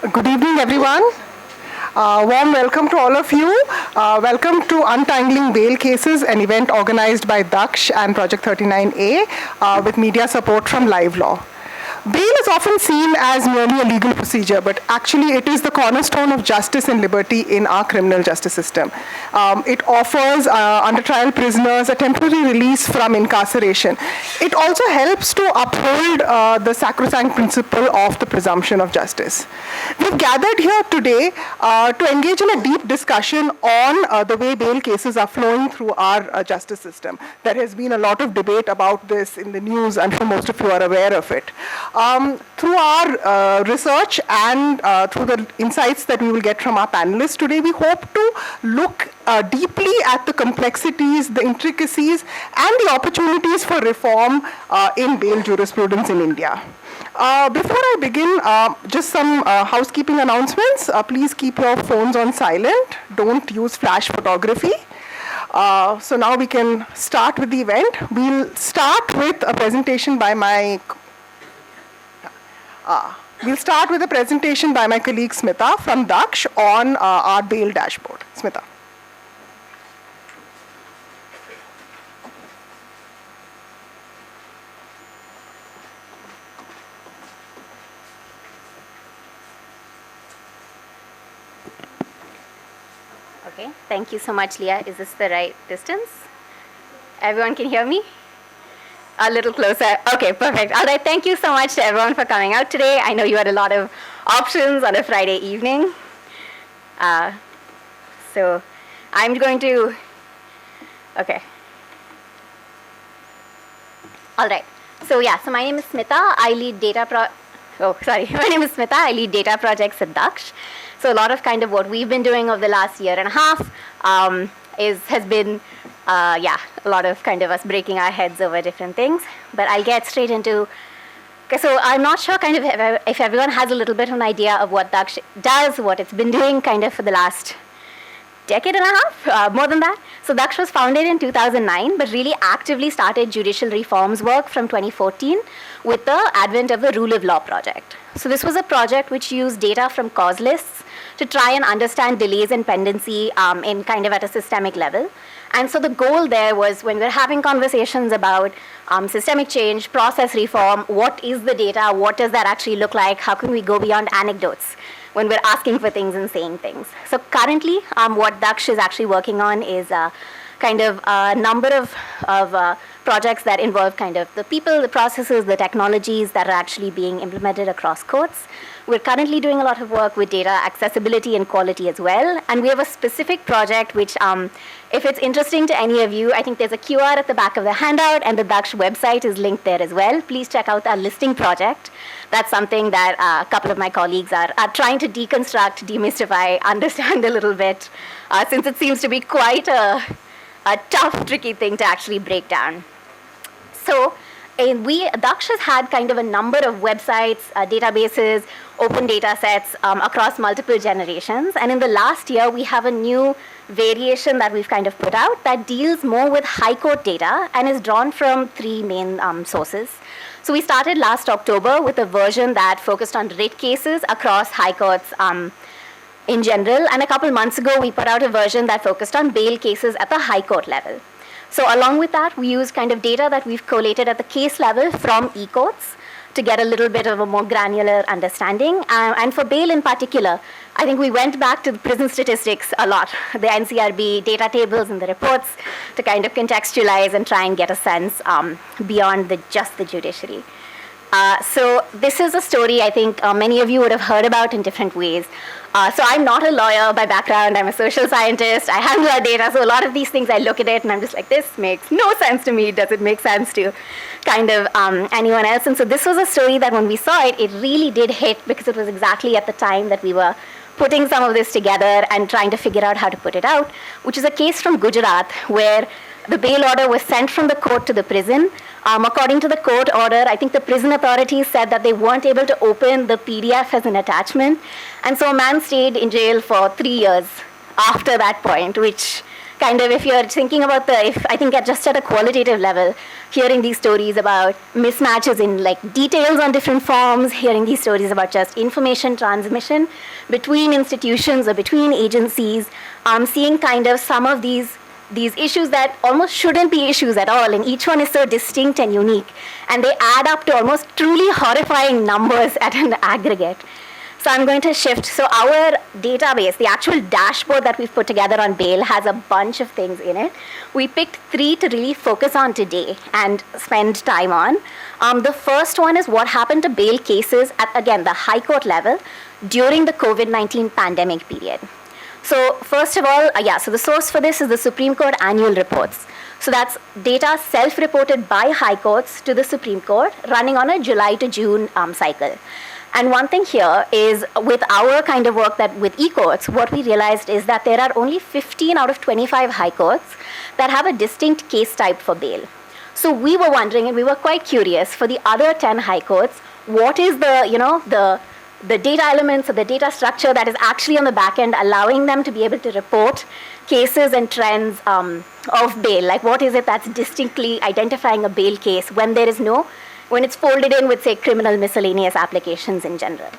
Good evening, everyone. Warm welcome to all of you. Welcome to Untangling Bail Cases, an event organized by DAKSH and Project 39A with media support from Live Law. Bail is often seen as merely a legal procedure, but actually it is the cornerstone of justice and liberty in our criminal justice system. It offers under trial prisoners a temporary release from incarceration. It also helps to uphold the sacrosanct principle of the presumption of justice. We've gathered here today to engage in a deep discussion on the way bail cases are flowing through our justice system. There has been a lot of debate about this in the news. I'm sure most of you are aware of it. Through our research and through the insights that we will get from our panelists today, we hope to look deeply at the complexities, the intricacies, and the opportunities for reform in bail jurisprudence in India. Before I begin, just some housekeeping announcements. Please keep your phones on silent. Don't use flash photography. So now we can start with the event. We'll start with a presentation by my colleague Smita from DAKSH on our bail dashboard. Smita. Okay, thank you so much, Leah. Is this the right distance? Everyone can hear me? A little closer. Okay, perfect. All right, thank you so much to everyone for coming out today. I know you had a lot of options on a Friday evening. So I'm going to, okay. All right, so yeah, so my name is Smita. I lead my name is Smita. I lead data projects at DAKSH. So a lot of kind of what we've been doing over the last year and a half has been a lot of kind of us breaking our heads over different things, but I'll get straight into, so I'm not sure kind of if everyone has a little bit of an idea of what DAKSH does, what it's been doing kind of for the last decade and a half, more than that. So DAKSH was founded in 2009, but really actively started judicial reforms work from 2014 with the advent of the Rule of Law project. So this was a project which used data from cause lists to try and understand delays in pendency in kind of at a systemic level. And so the goal there was when we're having conversations about systemic change, process reform, what is the data, what does that actually look like, how can we go beyond anecdotes when we're asking for things and saying things. So currently what DAKSH is actually working on is kind of a number of projects that involve kind of the people, the processes, the technologies that are actually being implemented across courts. We're currently doing a lot of work with data accessibility and quality as well. And we have a specific project which, if it's interesting to any of you, I think there's a QR at the back of the handout and the DAKSH website is linked there as well. Please check out our listing project. That's something that a couple of my colleagues are trying to deconstruct, demystify, understand a little bit, since it seems to be quite a tough, tricky thing to actually break down. So DAKSH has had kind of a number of websites, databases, open data sets across multiple generations. And in the last year, we have a new variation that we've kind of put out that deals more with high court data and is drawn from three main sources. So we started last October with a version that focused on writ cases across high courts in general. And a couple months ago, we put out a version that focused on bail cases at the high court level. So along with that, we use kind of data that we've collated at the case level from e-courts to get a little bit of a more granular understanding. And for bail in particular, I think we went back to the prison statistics a lot, the NCRB data tables and the reports to kind of contextualize and try and get a sense beyond just the judiciary. So this is a story I think many of you would have heard about in different ways. So I'm not a lawyer by background, I'm a social scientist, I handle our data, so a lot of these things I look at it and I'm just like, this makes no sense to me, does it make sense to kind of anyone else? And so this was a story that when we saw it, it really did hit because it was exactly at the time that we were putting some of this together and trying to figure out how to put it out, which is a case from Gujarat where the bail order was sent from the court to the prison. According to the court order, I think the prison authorities said that they weren't able to open the PDF as an attachment. And so a man stayed in jail for 3 years after that point, which kind of, if you're thinking about I think just at a qualitative level, hearing these stories about mismatches in like details on different forms, hearing these stories about just information transmission between institutions or between agencies, seeing kind of some of these issues that almost shouldn't be issues at all, and each one is so distinct and unique, and they add up to almost truly horrifying numbers at an aggregate. So I'm going to shift. So our database, the actual dashboard that we've put together on bail, has a bunch of things in it. We picked 3 to really focus on today and spend time on. The first one is what happened to bail cases at, again, the high court level during the COVID-19 pandemic period. So first of all, so the source for this is the Supreme Court annual reports. So that's data self-reported by high courts to the Supreme Court running on a July to June cycle. And one thing here is with our kind of work that with e-courts, what we realized is that there are only 15 out of 25 high courts that have a distinct case type for bail. So we were wondering, and we were quite curious, for the other 10 high courts, what is the data elements or the data structure that is actually on the back end allowing them to be able to report cases and trends of bail? Like what is it that's distinctly identifying a bail case when when it's folded in with, say, criminal miscellaneous applications in general.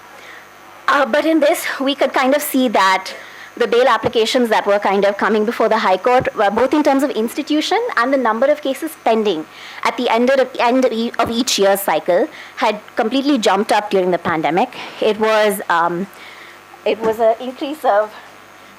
But in this, we could kind of see that the bail applications that were kind of coming before the High Court, were both in terms of institution and the number of cases pending at the end of each year's cycle, had completely jumped up during the pandemic. It was an increase of,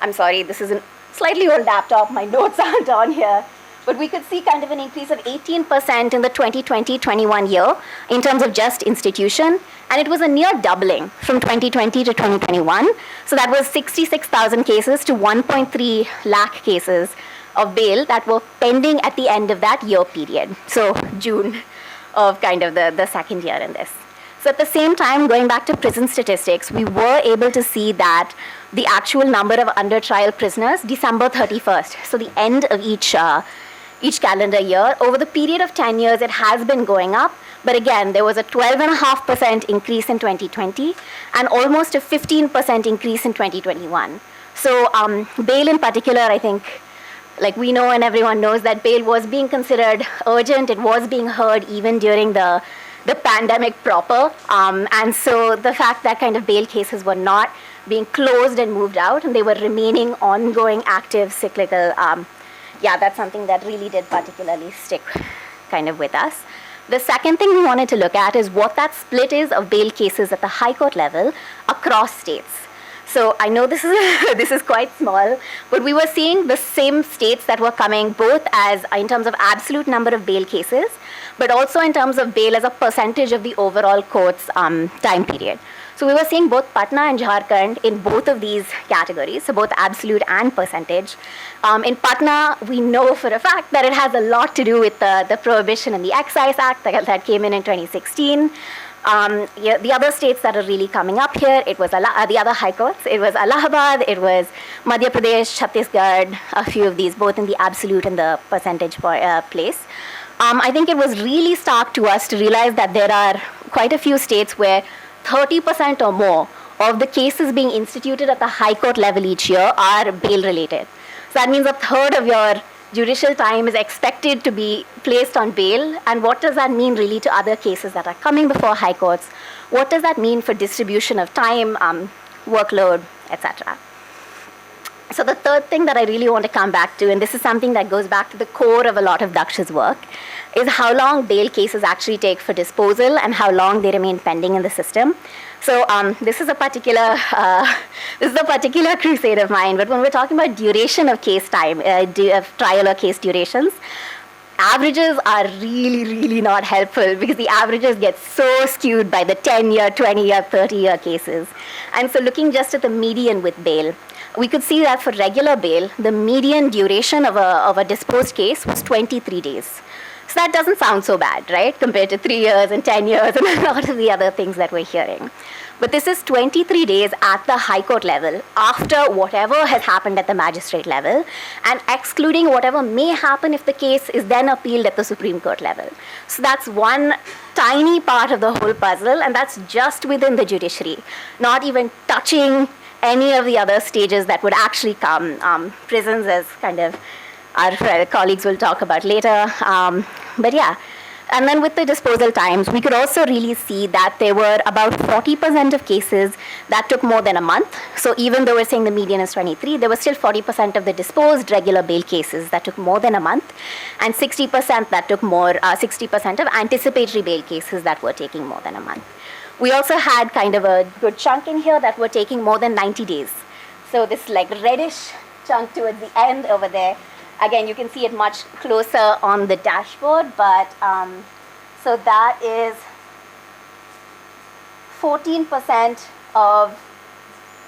I'm sorry, this is a slightly old laptop, my notes aren't on here, but we could see kind of an increase of 18% in the 2020-21 year in terms of just institution, and it was a near doubling from 2020 to 2021. So that was 66,000 cases to 1.3 lakh cases of bail that were pending at the end of that year period. So June of kind of the second year in this. So at the same time, going back to prison statistics, we were able to see that the actual number of under trial prisoners, December 31st, so the end of each calendar year, over the period of 10 years, it has been going up. But again, there was a 12.5% increase in 2020 and almost a 15% increase in 2021. So bail in particular, I think, like we know and everyone knows that bail was being considered urgent. It was being heard even during the pandemic proper. And so the fact that kind of bail cases were not being closed and moved out and they were remaining ongoing, active, cyclical, that's something that really did particularly stick kind of with us. The second thing we wanted to look at is what that split is of bail cases at the high court level across states. So I know this is quite small, but we were seeing the same states that were coming both as in terms of absolute number of bail cases, but also in terms of bail as a percentage of the overall court's time period. So we were seeing both Patna and Jharkhand in both of these categories, so both absolute and percentage. In Patna, we know for a fact that it has a lot to do with the Prohibition and the Excise Act that came in 2016. The other states that are really coming up here, it was the other high courts, it was Allahabad, it was Madhya Pradesh, Chhattisgarh, a few of these, both in the absolute and the percentage place. I think it was really stark to us to realize that there are quite a few states where 30% or more of the cases being instituted at the high court level each year are bail related. So that means a third of your judicial time is expected to be placed on bail. And what does that mean really to other cases that are coming before high courts? What does that mean for distribution of time, workload, etc.? So the third thing that I really want to come back to, and this is something that goes back to the core of a lot of DAKSH's work, is how long bail cases actually take for disposal and how long they remain pending in the system. So this is a particular crusade of mine. But when we're talking about duration of case time, of trial or case durations, averages are really, really not helpful because the averages get so skewed by the 10-year, 20-year, 30-year cases. And so looking just at the median with bail, we could see that for regular bail, the median duration of a disposed case was 23 days. So that doesn't sound so bad, right, compared to 3 years and 10 years and a lot of the other things that we're hearing. But this is 23 days at the high court level after whatever has happened at the magistrate level and excluding whatever may happen if the case is then appealed at the Supreme Court level. So that's one tiny part of the whole puzzle, and that's just within the judiciary, not even touching any of the other stages that would actually come. Prisons as kind of our colleagues will talk about later. But yeah. And then with the disposal times, we could also really see that there were about 40% of cases that took more than a month. So even though we're saying the median is 23, there was still 40% of the disposed regular bail cases that took more than a month, and 60% that took 60% of anticipatory bail cases that were taking more than a month. We also had kind of a good chunk in here that were taking more than 90 days. So this like reddish chunk towards the end over there. Again, you can see it much closer on the dashboard, but so that is 14% of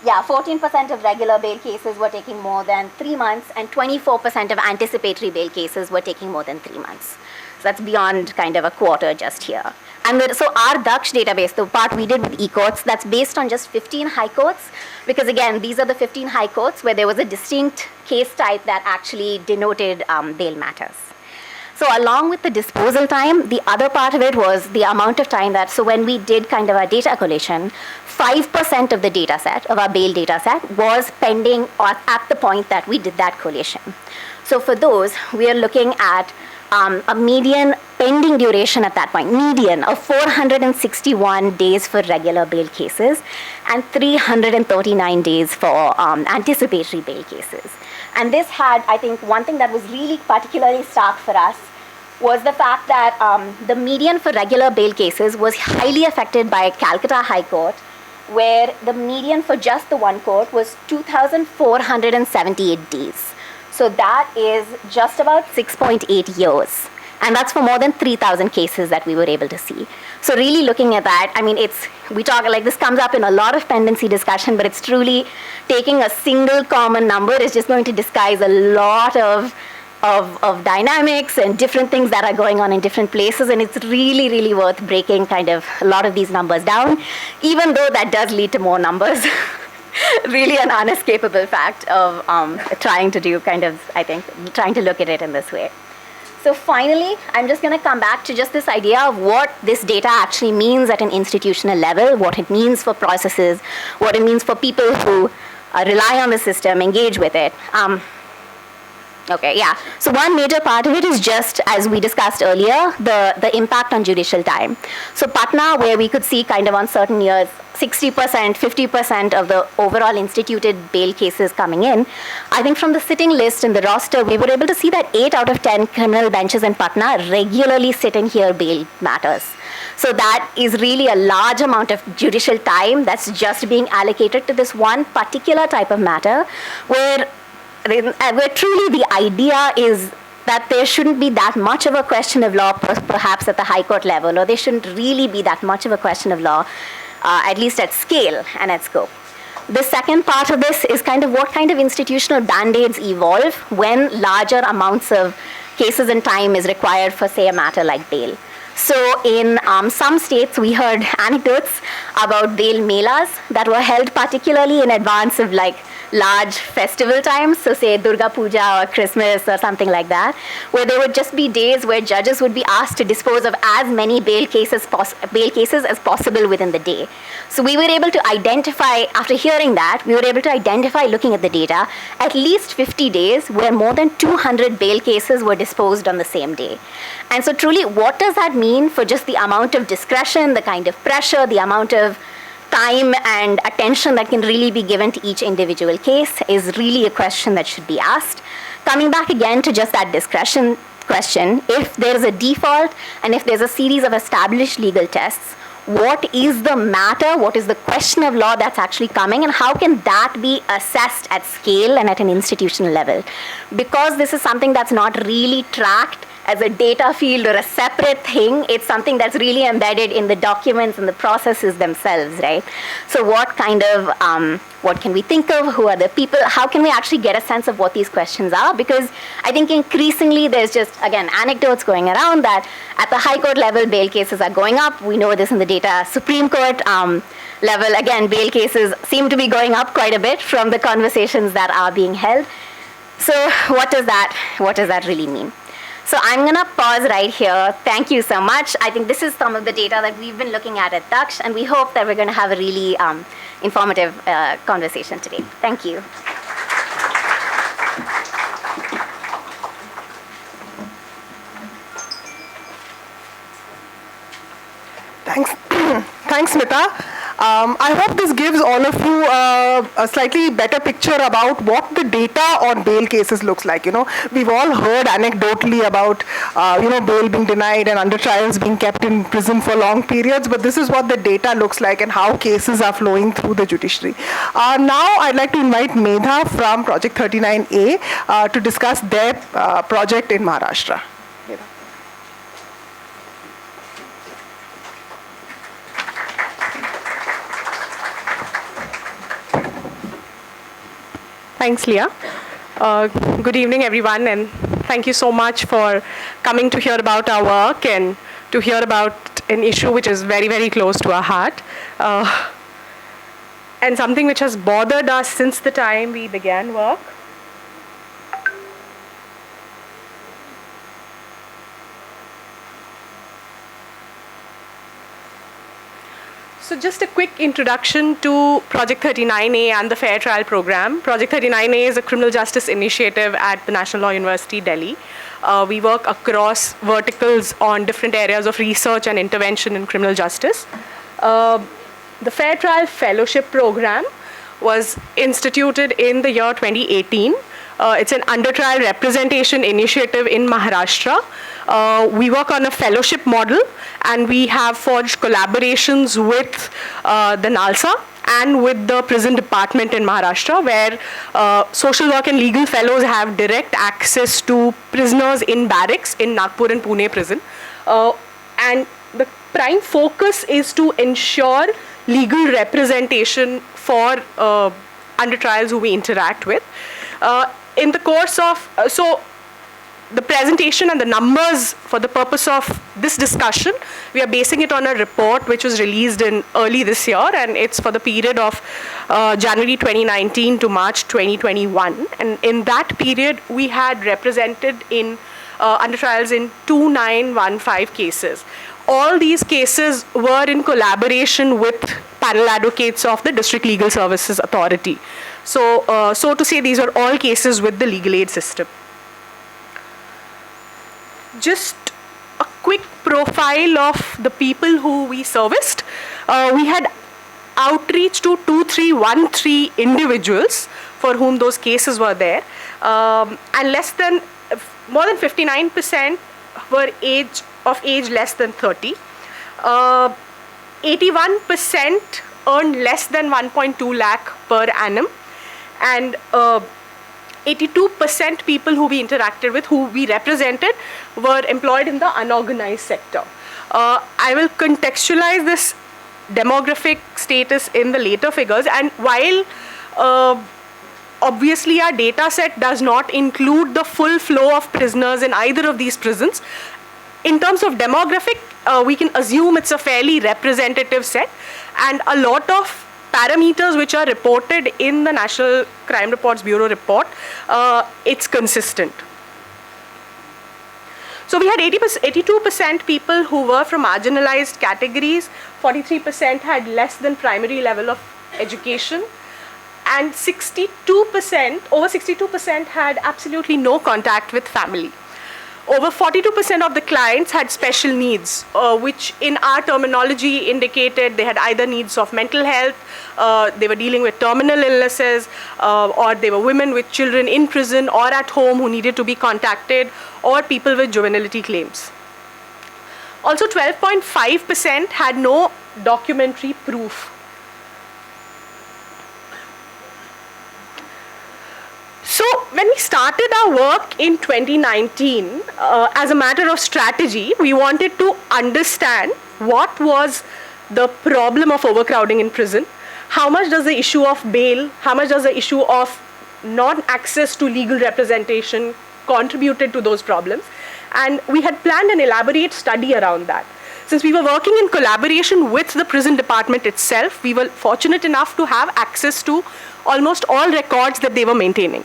14% of regular bail cases were taking more than 3 months, and 24% of anticipatory bail cases were taking more than 3 months. So that's beyond kind of a quarter just here. And so our DAKSH database, the part we did with e-courts, that's based on just 15 high courts, because again, these are the 15 high courts where there was a distinct case type that actually denoted bail matters. So along with the disposal time, the other part of it was the amount of time that, so when we did kind of our data collation, 5% of the data set, of our bail data set, was pending or at the point that we did that collation. So for those, we are looking at a median pending duration at that point, median of 461 days for regular bail cases and 339 days for anticipatory bail cases. And this had, I think, one thing that was really particularly stark for us was the fact that the median for regular bail cases was highly affected by Calcutta High Court, where the median for just the one court was 2,478 days. So that is just about 6.8 years. And that's for more than 3,000 cases that we were able to see. So really looking at that, I mean, we talk like this comes up in a lot of pendency discussion, but it's truly taking a single common number is just going to disguise a lot of dynamics and different things that are going on in different places. And it's really, really worth breaking kind of a lot of these numbers down, even though that does lead to more numbers. Really an unescapable fact of trying to do kind of, I think, trying to look at it in this way. So finally, I'm just going to come back to just this idea of what this data actually means at an institutional level, what it means for processes, what it means for people who rely on the system, engage with it. Okay, yeah. So one major part of it is just, as we discussed earlier, the impact on judicial time. So Patna, where we could see kind of on certain years, 60%, 50% of the overall instituted bail cases coming in, I think from the sitting list and the roster, we were able to see that 8 out of 10 criminal benches in Patna regularly sit and hear bail matters. So that is really a large amount of judicial time that's just being allocated to this one particular type of matter, where truly the idea is that there shouldn't be that much of a question of law, perhaps at the high court level, or there shouldn't really be that much of a question of law, at least at scale and at scope. The second part of this is kind of what kind of institutional band-aids evolve when larger amounts of cases and time is required for, say, a matter like bail. So in some states, we heard anecdotes about bail melas that were held particularly in advance of like large festival times, so say Durga Puja or Christmas or something like that, where there would just be days where judges would be asked to dispose of as many bail cases as possible within the day. So we were able to identify, after hearing that, we were able to identify, looking at the data, at least 50 days where more than 200 bail cases were disposed on the same day. And so truly, what does that mean for just the amount of discretion, the kind of pressure, the amount of time and attention that can really be given to each individual case is really a question that should be asked. Coming back again to just that discretion question, if there is a default and if there's a series of established legal tests, what is the matter, what is the question of law that's actually coming, and how can that be assessed at scale and at an institutional level? Because this is something that's not really tracked as a data field or a separate thing, it's something that's really embedded in the documents and the processes themselves, right? So what kind of, what can we think of? Who are the people? How can we actually get a sense of what these questions are? Because I think increasingly there's just, again, anecdotes going around that at the high court level, bail cases are going up. We know this in the data. Supreme Court level, again, bail cases seem to be going up quite a bit from the conversations that are being held. So what does that really mean? So I'm going to pause right here. Thank you so much. I think this is some of the data that we've been looking at DAKSH, and we hope that we're going to have a really informative conversation today. Thank you. Thanks, thanks, Smita. I hope this gives all of you a slightly better picture about what the data on bail cases looks like. We've all heard anecdotally about, bail being denied and under trials being kept in prison for long periods, but this is what the data looks like and how cases are flowing through the judiciary. Now, I'd like to invite Medha from Project 39A to discuss their project in Maharashtra. Thanks, Leah. Good evening, everyone, and thank you so much for coming to hear about our work and to hear about an issue which is very, very close to our heart, and something which has bothered us since the time we began work. So just a quick introduction to Project 39A and the Fair Trial Program. Project 39A is a criminal justice initiative at the National Law University, Delhi. We work across verticals on different areas of research and intervention in criminal justice. The Fair Trial Fellowship Program was instituted in the year 2018. It's an under-trial representation initiative in Maharashtra. We work on a fellowship model, and we have forged collaborations with the NALSA and with the prison department in Maharashtra, where social work and legal fellows have direct access to prisoners in barracks in Nagpur and Pune prison. And the prime focus is to ensure legal representation for under trials who we interact with. In the course of, the presentation and the numbers for the purpose of this discussion, we are basing it on a report which was released in early this year, and it's for the period of January 2019 to March 2021. And in that period, we had represented in under trials in 2915 cases. All these cases were in collaboration with panel advocates of the District Legal Services Authority. So, so to say, these are all cases with the legal aid system. Just a quick profile of the people who we serviced. We had outreach to 2313 individuals for whom those cases were there, and more than 59% were of age less than 30. 81% earned less than 1.2 lakh per annum, and 82% people who we interacted with, who we represented, were employed in the unorganized sector. I will contextualize this demographic status in the later figures, and while obviously our data set does not include the full flow of prisoners in either of these prisons, in terms of demographic, we can assume it's a fairly representative set, and a lot of parameters which are reported in the National Crime Reports Bureau report, it's consistent. So we had 82% people who were from marginalized categories, 43% had less than primary level of education, and over 62% had absolutely no contact with family. Over 42% of the clients had special needs, which in our terminology indicated they had either needs of mental health, they were dealing with terminal illnesses, or they were women with children in prison or at home who needed to be contacted, or people with juvenility claims. Also, 12.5% had no documentary proof. So when we started our work in 2019, as a matter of strategy, we wanted to understand what was the problem of overcrowding in prison, how much does the issue of bail, how much does the issue of non-access to legal representation contributed to those problems, and we had planned an elaborate study around that. Since we were working in collaboration with the prison department itself, we were fortunate enough to have access to almost all records that they were maintaining.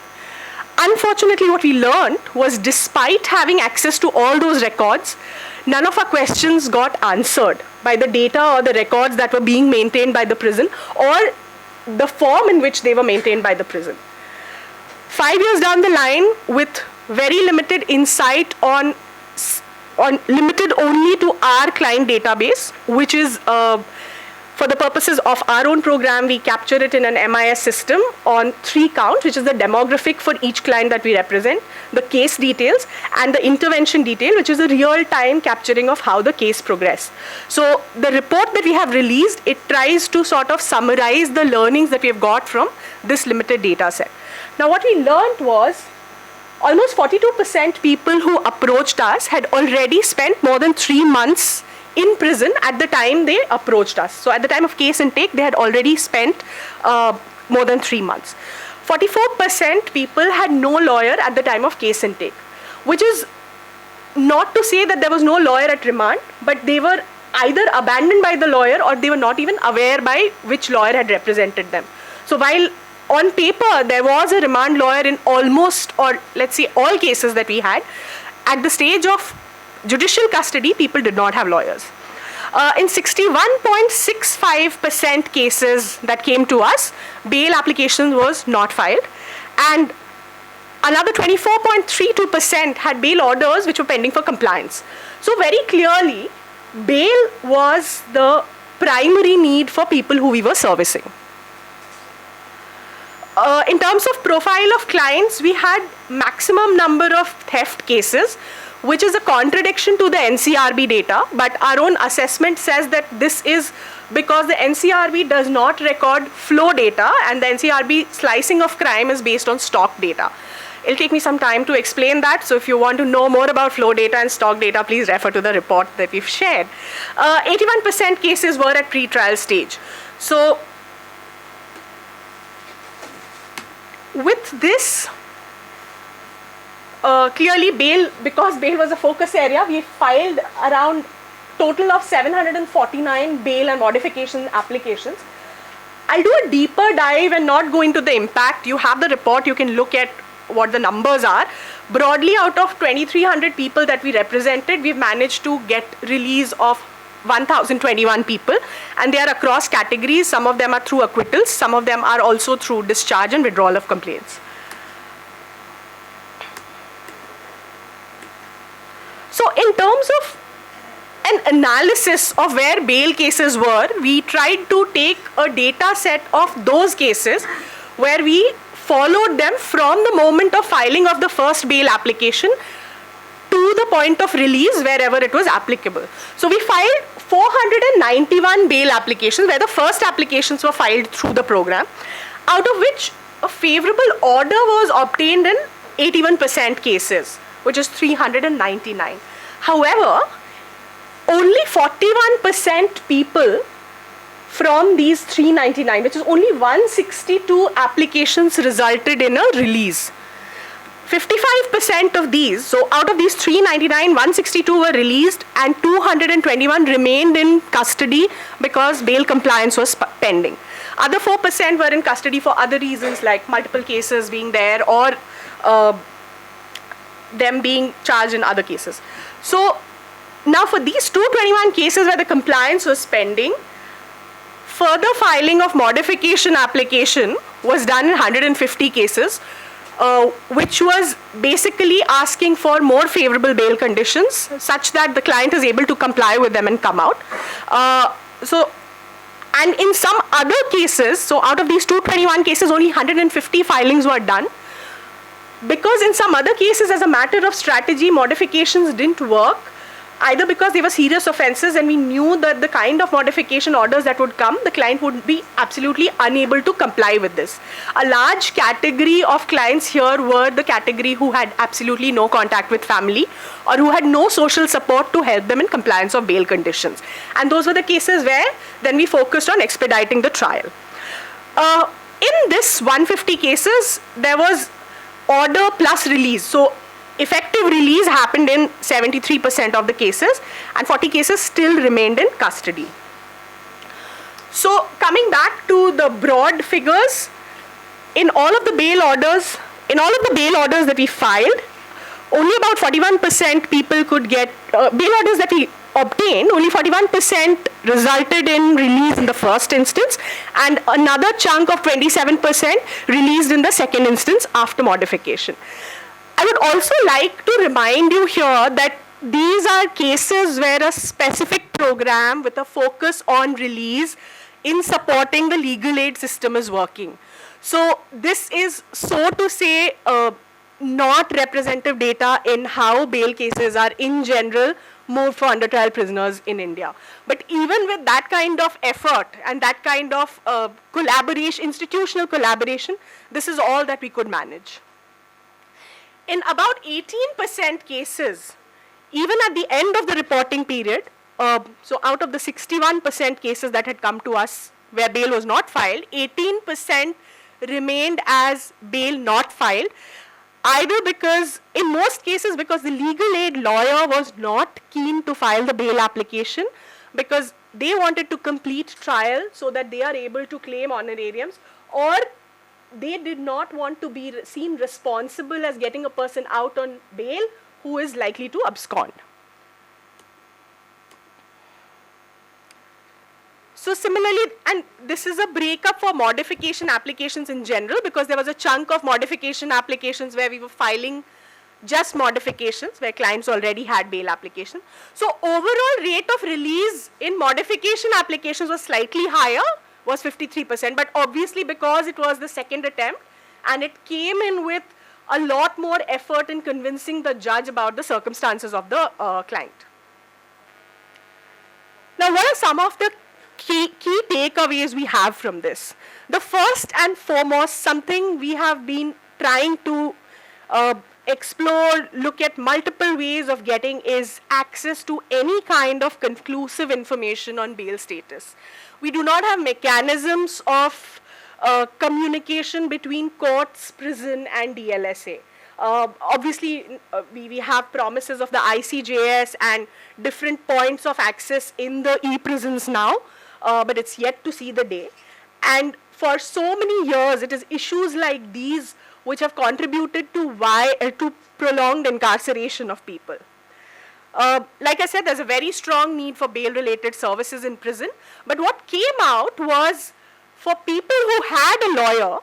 Unfortunately, what we learned was, despite having access to all those records, none of our questions got answered by the data or the records that were being maintained by the prison, or the form in which they were maintained by the prison. 5 years down the line, with very limited insight on limited only to our client database, which is for the purposes of our own program, we capture it in an MIS system on 3 counts, which is the demographic for each client that we represent, the case details, and the intervention detail, which is a real-time capturing of how the case progressed. So the report that we have released, it tries to sort of summarize the learnings that we have got from this limited data set. Now what we learned was almost 42% people who approached us had already spent more than 3 months in prison at the time they approached us. So at the time of case intake, they had already spent more than 3 months. 44% people had no lawyer at the time of case intake, which is not to say that there was no lawyer at remand, but they were either abandoned by the lawyer or they were not even aware by which lawyer had represented them. So while on paper there was a remand lawyer in almost, or let's say all cases that we had, at the stage of judicial custody, people did not have lawyers. In 61.65% cases that came to us, bail application was not filed, and another 24.32% had bail orders which were pending for compliance. So very clearly, bail was the primary need for people who we were servicing. In terms of profile of clients, we had maximum number of theft cases, which is a contradiction to the NCRB data, but our own assessment says that this is because the NCRB does not record flow data and the NCRB slicing of crime is based on stock data. It'll take me some time to explain that, so if you want to know more about flow data and stock data, please refer to the report that we've shared. 81% cases were at pre-trial stage. So with this, clearly bail, because bail was a focus area, we filed around total of 749 bail and modification applications. I'll do a deeper dive and not go into the impact. You have the report, you can look at what the numbers are. Broadly, out of 2,300 people that we represented, we've managed to get release of 1,021 people, and they are across categories. Some of them are through acquittals, some of them are also through discharge and withdrawal of complaints. So in terms of an analysis of where bail cases were, we tried to take a data set of those cases where we followed them from the moment of filing of the first bail application to the point of release wherever it was applicable. So we filed 491 bail applications where the first applications were filed through the program, out of which a favorable order was obtained in 81% cases, which is 399. However, only 41% people from these 399, which is only 162 applications, resulted in a release. 55% of these, so out of these 399, 162 were released and 221 remained in custody because bail compliance was pending. Other 4% were in custody for other reasons like multiple cases being there or them being charged in other cases. So now for these 221 cases where the compliance was pending, further filing of modification application was done in 150 cases, which was basically asking for more favorable bail conditions such that the client is able to comply with them and come out. And in some other cases, so out of these 221 cases, only 150 filings were done. Because in some other cases, as a matter of strategy, modifications didn't work, either because they were serious offenses and we knew that the kind of modification orders that would come, the client would be absolutely unable to comply with this. A large category of clients here were the category who had absolutely no contact with family or who had no social support to help them in compliance of bail conditions. And those were the cases where then we focused on expediting the trial. In this 150 cases, there was order plus release. So effective release happened in 73% of the cases and 40 cases still remained in custody. So coming back to the broad figures, in all of the bail orders that we filed, only about 41% people could get bail orders that we obtained, only 41% resulted in release in the first instance and another chunk of 27% released in the second instance after modification. I would also like to remind you here that these are cases where a specific program with a focus on release in supporting the legal aid system is working. So this is, so to say, not representative data in how bail cases are in general moved for under trial prisoners in India. But even with that kind of effort and that kind of collaboration, institutional collaboration, this is all that we could manage. In about 18% cases, even at the end of the reporting period, so out of the 61% cases that had come to us where bail was not filed, 18% remained as bail not filed, either because, in most cases, because the legal aid lawyer was not keen to file the bail application because they wanted to complete trial so that they are able to claim honorariums, or they did not want to be seen responsible as getting a person out on bail who is likely to abscond. So similarly, and this is a breakup for modification applications in general, because there was a chunk of modification applications where we were filing just modifications where clients already had bail application. So overall rate of release in modification applications was slightly higher, was 53%, but obviously because it was the second attempt and it came in with a lot more effort in convincing the judge about the circumstances of the client. Now, what are some of the key takeaways we have from this? The first and foremost, something we have been trying to explore, look at multiple ways of getting, is access to any kind of conclusive information on bail status. We do not have mechanisms of communication between courts, prison, and DLSA. Obviously, we have promises of the ICJS and different points of access in the e-prisons now, but it's yet to see the day. And for so many years, it is issues like these which have contributed to prolonged incarceration of people. Like I said, there's a very strong need for bail-related services in prison, but what came out was, for people who had a lawyer,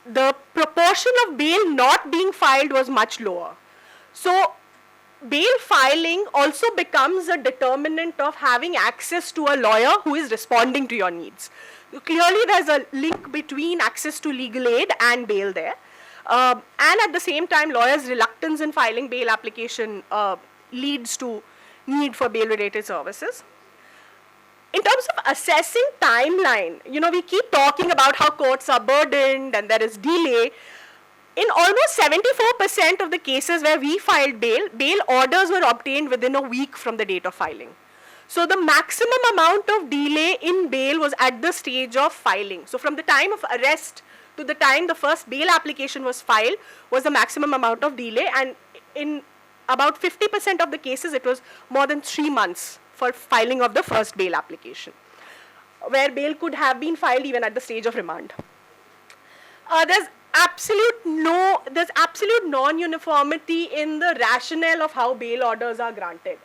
the proportion of bail not being filed was much lower. So bail filing also becomes a determinant of having access to a lawyer who is responding to your needs. Clearly, there's a link between access to legal aid and bail there. And at the same time, lawyers' reluctance in filing bail application leads to need for bail-related services. In terms of assessing timeline, we keep talking about how courts are burdened and there is delay. In almost 74% of the cases where we filed bail, bail orders were obtained within a week from the date of filing. So the maximum amount of delay in bail was at the stage of filing. So from the time of arrest to the time the first bail application was filed was the maximum amount of delay, and in about 50% of the cases it was more than 3 months for filing of the first bail application, where bail could have been filed even at the stage of remand. There's absolute non-uniformity in the rationale of how bail orders are granted,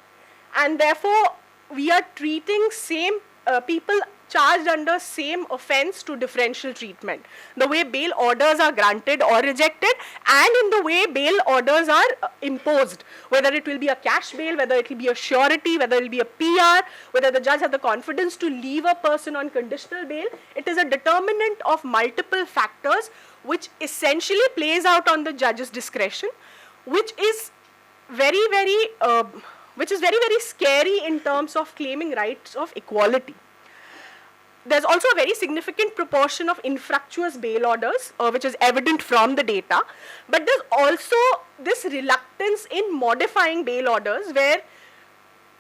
and therefore we are treating same people charged under same offense to differential treatment. The way bail orders are granted or rejected, and in the way bail orders are imposed, whether it will be a cash bail, whether it will be a surety, whether it will be a PR, whether the judge has the confidence to leave a person on conditional bail. It is a determinant of multiple factors which essentially plays out on the judge's discretion, which is very, very scary in terms of claiming rights of equality. There's also a very significant proportion of infructuous bail orders, which is evident from the data. But there's also this reluctance in modifying bail orders, where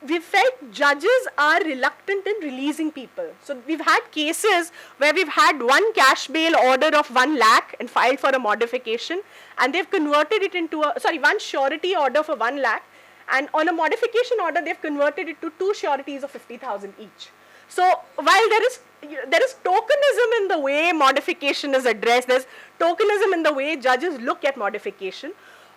we felt judges are reluctant in releasing people. So we've had cases where we've had one cash bail order of 1 lakh and filed for a modification, and they've converted it into one surety order for 1 lakh, and on a modification order they've converted it to 2 sureties of 50,000 each. So while there is tokenism in the way modification is addressed, there's tokenism in the way judges look at modification.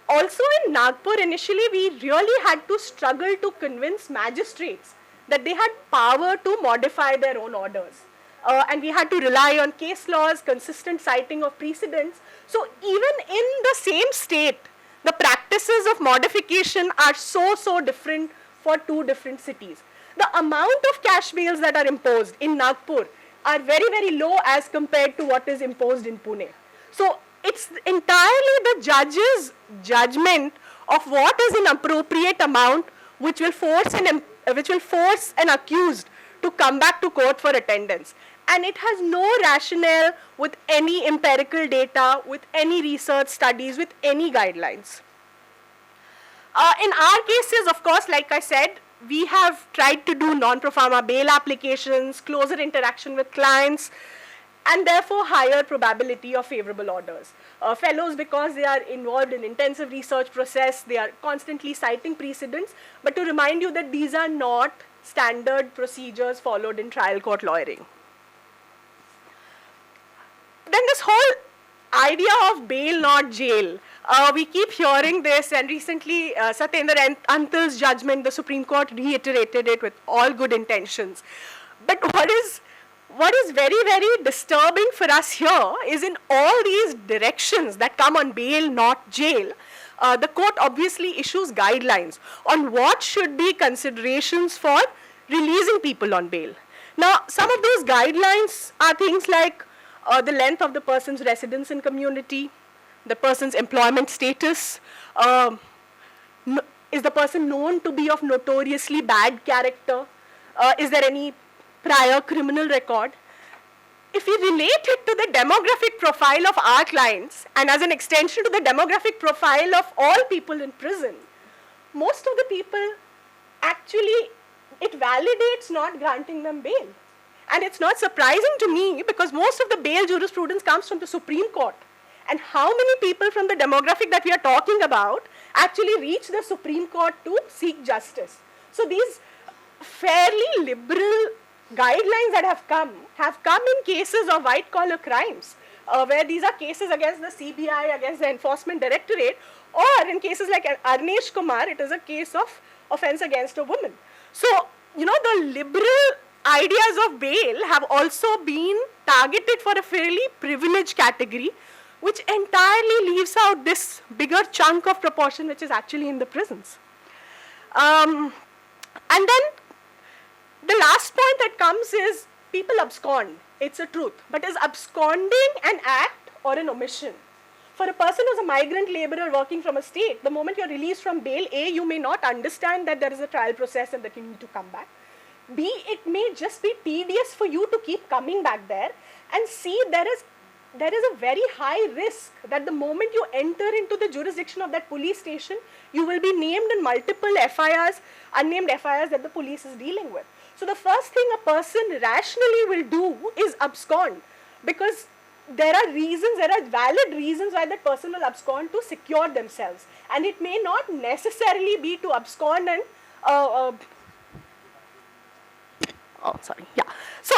Also in Nagpur, initially we really had to struggle to convince magistrates that they had power to modify their own orders. And we had to rely on case laws, consistent citing of precedents. So even in the same state, the practices of modification are so different for two different cities. The amount of cash bails that are imposed in Nagpur are very low as compared to what is imposed in Pune. So it's entirely the judge's judgment of what is an appropriate amount which will force an accused to come back to court for attendance. And it has no rationale with any empirical data, with any research studies, with any guidelines. In our cases, of course, like I said, we have tried to do non-pro forma bail applications, closer interaction with clients, and therefore higher probability of favorable orders. Fellows, because they are involved in intensive research process, they are constantly citing precedents, but to remind you that these are not standard procedures followed in trial court lawyering. Then this whole idea of bail not jail, we keep hearing this, and recently Satyendra Antal's judgment, the Supreme Court reiterated it with all good intentions. But what is very disturbing for us here is in all these directions that come on bail not jail, the court obviously issues guidelines on what should be considerations for releasing people on bail. Now, some of those guidelines are things like the length of the person's residence in community, the person's employment status, is the person known to be of notoriously bad character, is there any prior criminal record. If we relate it to the demographic profile of our clients, and as an extension to the demographic profile of all people in prison, most of the people actually, it validates not granting them bail. And it's not surprising to me because most of the bail jurisprudence comes from the Supreme Court. And how many people from the demographic that we are talking about actually reach the Supreme Court to seek justice? So these fairly liberal guidelines that have come in cases of white collar crimes, where these are cases against the CBI, against the Enforcement Directorate, or in cases like Arnesh Kumar, it is a case of offense against a woman. So, the liberal ideas of bail have also been targeted for a fairly privileged category, which entirely leaves out this bigger chunk of proportion which is actually in the prisons. And then the last point that comes is people abscond. It's a truth. But is absconding an act or an omission? For a person who's a migrant laborer working from a state, the moment you're released from bail, A, you may not understand that there is a trial process and that you need to come back. B, it may just be tedious for you to keep coming back there. And C, there is a very high risk that the moment you enter into the jurisdiction of that police station, you will be named in multiple FIRs, unnamed FIRs that the police is dealing with. So the first thing a person rationally will do is abscond, because there are valid reasons why that person will abscond to secure themselves. And it may not necessarily be to abscond and So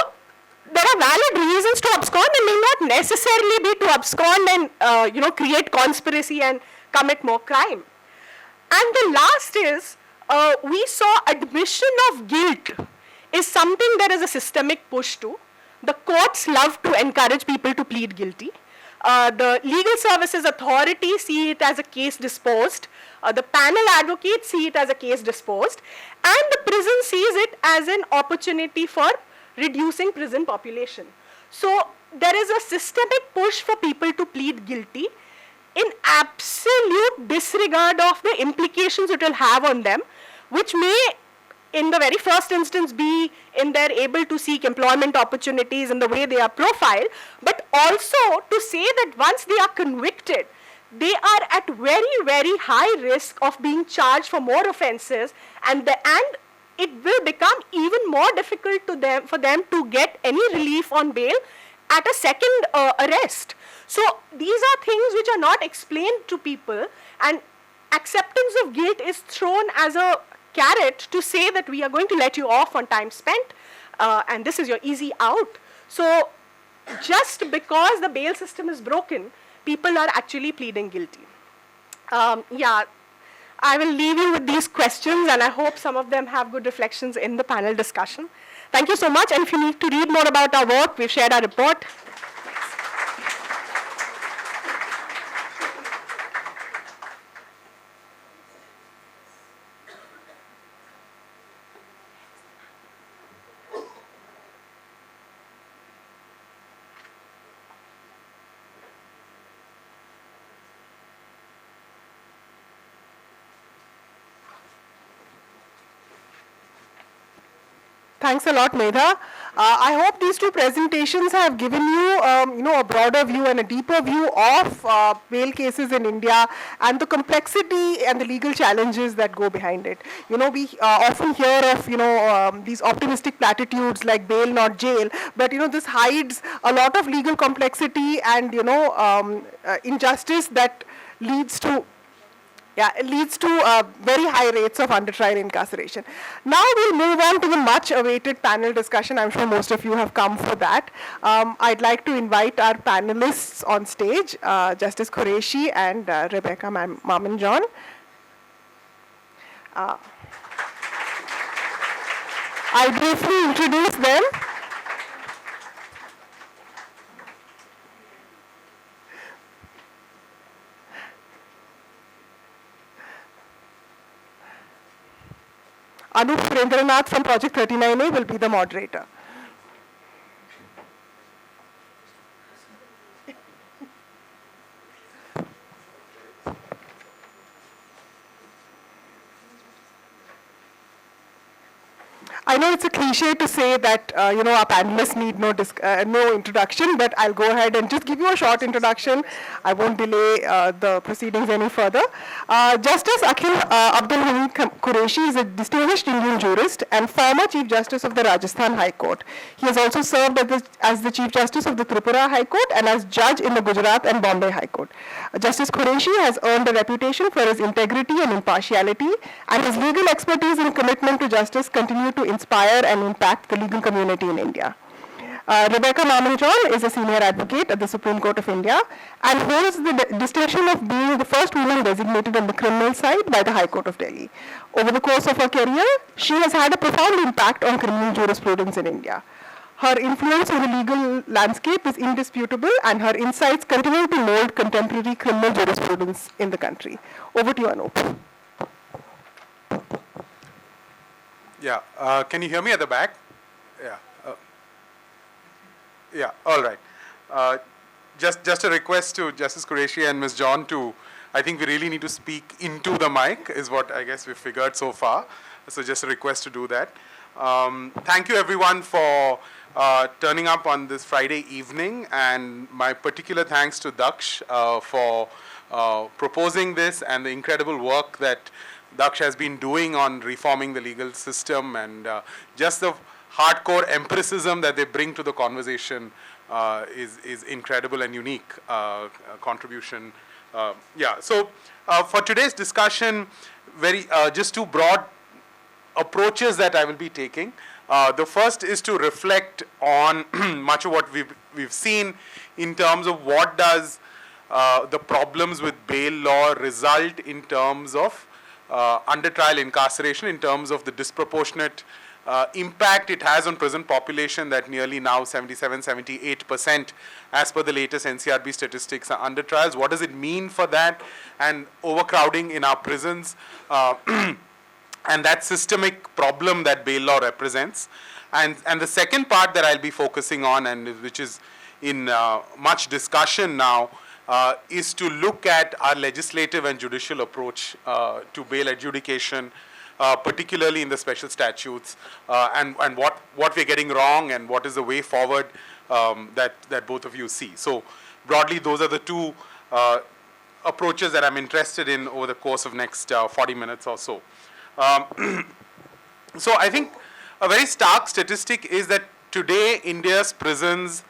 there are valid reasons to abscond and may not necessarily be to abscond and create conspiracy and commit more crime. And the last is we saw admission of guilt is something there is a systemic push to. The courts love to encourage people to plead guilty. The legal services authority see it as a case disposed. The panel advocates see it as a case disposed. And the prison sees it as an opportunity for reducing prison population. So there is a systemic push for people to plead guilty in absolute disregard of the implications it will have on them, which may in the very first instance be in their able to seek employment opportunities in the way they are profiled, but also to say that once they are convicted, they are at very high risk of being charged for more offenses, and it will become even more difficult for them to get any relief on bail at a second arrest. So these are things which are not explained to people, and acceptance of guilt is thrown as a carrot to say that we are going to let you off on time spent, and this is your easy out. So just because the bail system is broken, people are actually pleading guilty. I will leave you with these questions, and I hope some of them have good reflections in the panel discussion. Thank you so much, and if you need to read more about our work, we've shared our report. Thanks a lot, Medha. I hope these two presentations have given you, a broader view and a deeper view of bail cases in India and the complexity and the legal challenges that go behind it. We often hear of, these optimistic platitudes like bail, not jail, but, this hides a lot of legal complexity and, injustice that leads to it leads to very high rates of under trial incarceration. Now we'll move on to the much awaited panel discussion. I'm sure most of you have come for that. I'd like to invite our panelists on stage, Justice Kureshi and Rebecca Maman-John. I'll briefly introduce them. Anup Surendranath from Project 39A will be the moderator. I know it's a cliche to say that our panelists need no introduction, but I'll go ahead and just give you a short introduction. I won't delay the proceedings any further. Justice Akhil Abdul Hamid Kureshi is a distinguished Indian jurist and former Chief Justice of the Rajasthan High Court. He has also served as the Chief Justice of the Tripura High Court and as judge in the Gujarat and Bombay High Court. Justice Kureshi has earned a reputation for his integrity and impartiality, and his legal expertise and commitment to justice continue to inspire and impact the legal community in India. Rebecca Maman-John is a senior advocate at the Supreme Court of India and holds the distinction of being the first woman designated on the criminal side by the High Court of Delhi. Over the course of her career, she has had a profound impact on criminal jurisprudence in India. Her influence on the legal landscape is indisputable, and her insights continue to mold contemporary criminal jurisprudence in the country. Over to you, Anup. Yeah, can you hear me at the back? Yeah. Yeah, all right. Just a request to Justice Kureshi and Ms. John I think we really need to speak into the mic, is what I guess we've figured so far. So just a request to do that. Thank you everyone for turning up on this Friday evening, and my particular thanks to DAKSH for proposing this and the incredible work that DAKSH has been doing on reforming the legal system, and just the hardcore empiricism that they bring to the conversation is incredible and unique contribution. So for today's discussion, just two broad approaches that I will be taking. The first is to reflect on much of what we've seen in terms of what does the problems with bail law result in terms of under trial incarceration, in terms of the disproportionate impact it has on prison population, that nearly now 77-78% as per the latest NCRB statistics are under trials. What does it mean for that, and overcrowding in our prisons, and that systemic problem that bail law represents. And the second part that I'll be focusing on, and which is in much discussion now, is to look at our legislative and judicial approach to bail adjudication, particularly in the special statutes, and what we're getting wrong and what is the way forward that both of you see. So broadly, those are the two approaches that I'm interested in over the course of next 40 minutes or so. So I think a very stark statistic is that today India's prisons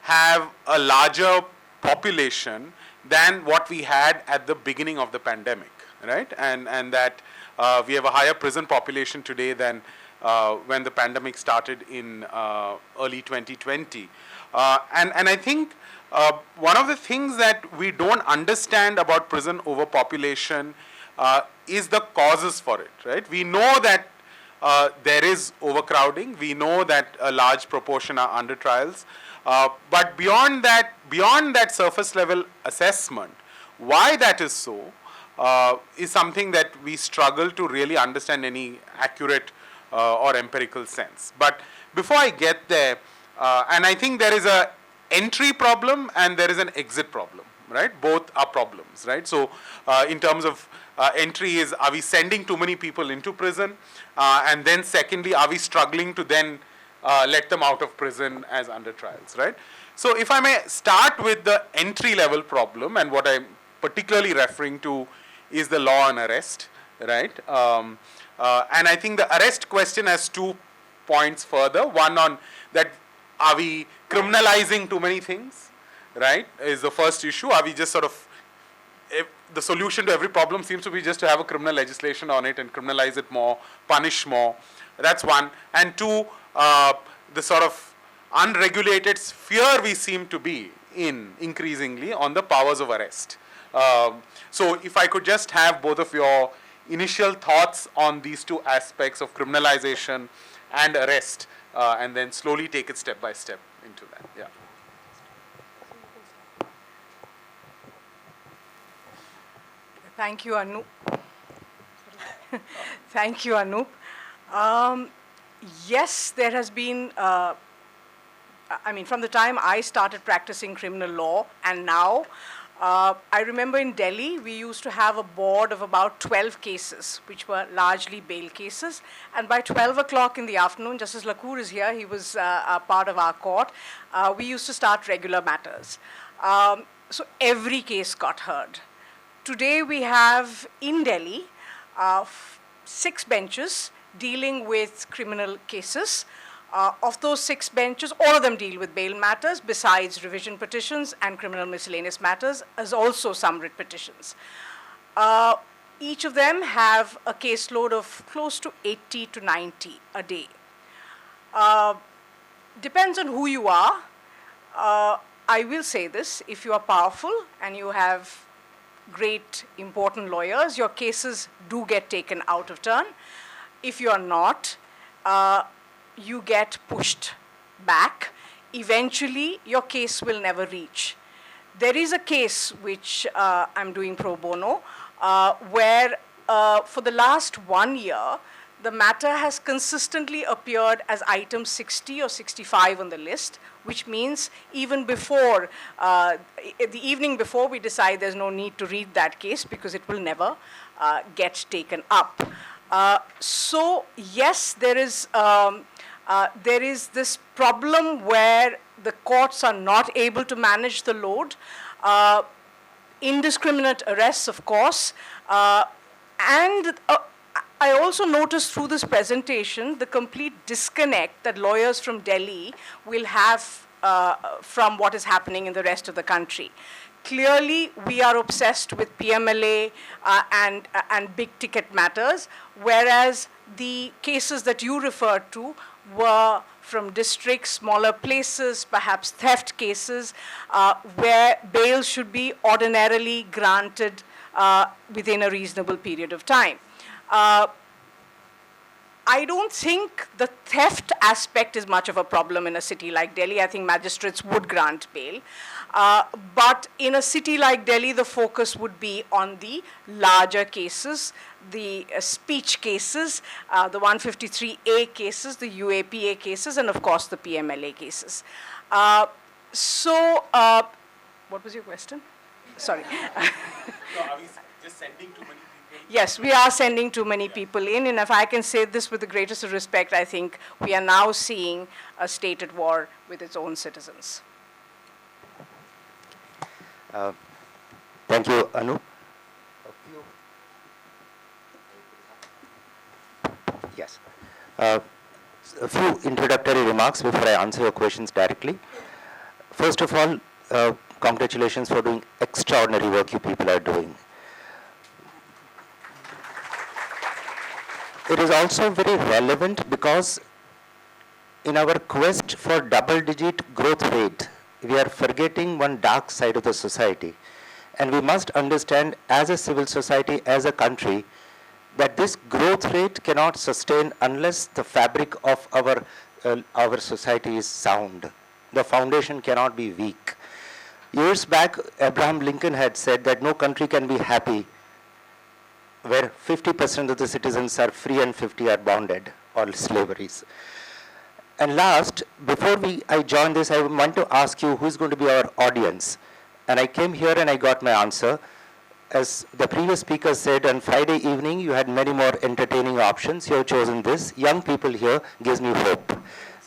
have a larger population than what we had at the beginning of the pandemic, right? And that we have a higher prison population today than when the pandemic started in early 2020. And I think one of the things that we don't understand about prison overpopulation is the causes for it, right? We know that there is overcrowding. We know that a large proportion are under trials. But beyond that surface level assessment, why that is so is something that we struggle to really understand any accurate or empirical sense. But before I get there, and I think there is a entry problem and there is an exit problem, right? Both are problems, right? So in terms of entry is, are we sending too many people into prison? And then secondly, are we struggling to then let them out of prison as under trials, right? So if I may start with the entry level problem, and what I'm particularly referring to is the law on arrest, right? And I think the arrest question has 2 points further. One on that, are we criminalizing too many things, right, is the first issue. Are we just sort of, the solution to every problem seems to be just to have a criminal legislation on it and criminalize it more, punish more. That's one. And two, the sort of unregulated sphere we seem to be in increasingly on the powers of arrest. So if I could just have both of your initial thoughts on these 2 aspects of criminalization and arrest, and then slowly take it step by step into that. Yeah. Thank you, Anup. Thank you, Anup. Yes, there has been, I mean, from the time I started practicing criminal law and now, I remember in Delhi, we used to have a board of about 12 cases, which were largely bail cases. And by 12 o'clock in the afternoon, Justice Lacour is here, he was a part of our court, we used to start regular matters. So every case got heard. Today we have in Delhi 6 benches dealing with criminal cases. Of those 6 benches, all of them deal with bail matters besides revision petitions and criminal miscellaneous matters, as also some writ petitions. Each of them have a caseload of close to 80 to 90 a day. Depends on who you are. I will say this, if you are powerful and you have great important lawyers, your cases do get taken out of turn. If you are not, you get pushed back. Eventually, your case will never reach. There is a case which I'm doing pro bono, where for the last 1 year, the matter has consistently appeared as item 60 or 65 on the list, which means even before, the evening before, we decide there's no need to read that case because it will never get taken up. So yes, there is this problem where the courts are not able to manage the load. Indiscriminate arrests, of course, and I also noticed through this presentation the complete disconnect that lawyers from Delhi will have from what is happening in the rest of the country. Clearly, we are obsessed with PMLA and big ticket matters, whereas the cases that you referred to were from districts, smaller places, perhaps theft cases, where bail should be ordinarily granted within a reasonable period of time. I don't think the theft aspect is much of a problem in a city like Delhi. I think magistrates would grant bail. But in a city like Delhi, the focus would be on the larger cases, the speech cases, the 153A cases, the UAPA cases, and of course the PMLA cases. What was your question? Sorry. So are we just sending too many people? Yes, we are sending too many people in, and if I can say this with the greatest of respect, I think we are now seeing a state at war with its own citizens. Thank you, Anu. Yes. A few introductory remarks before I answer your questions directly. First of all, congratulations for doing extraordinary work you people are doing. It is also very relevant because in our quest for double-digit growth rate, we are forgetting one dark side of the society. And we must understand as a civil society, as a country, that this growth rate cannot sustain unless the fabric of our society is sound. The foundation cannot be weak. Years back, Abraham Lincoln had said that no country can be happy where 50% of the citizens are free and 50 are bonded or slaveries. And last, before I join this, I want to ask you who is going to be our audience. And I came here and I got my answer. as the previous speaker said, on Friday evening you had many more entertaining options. You have chosen this. Young people here gives me hope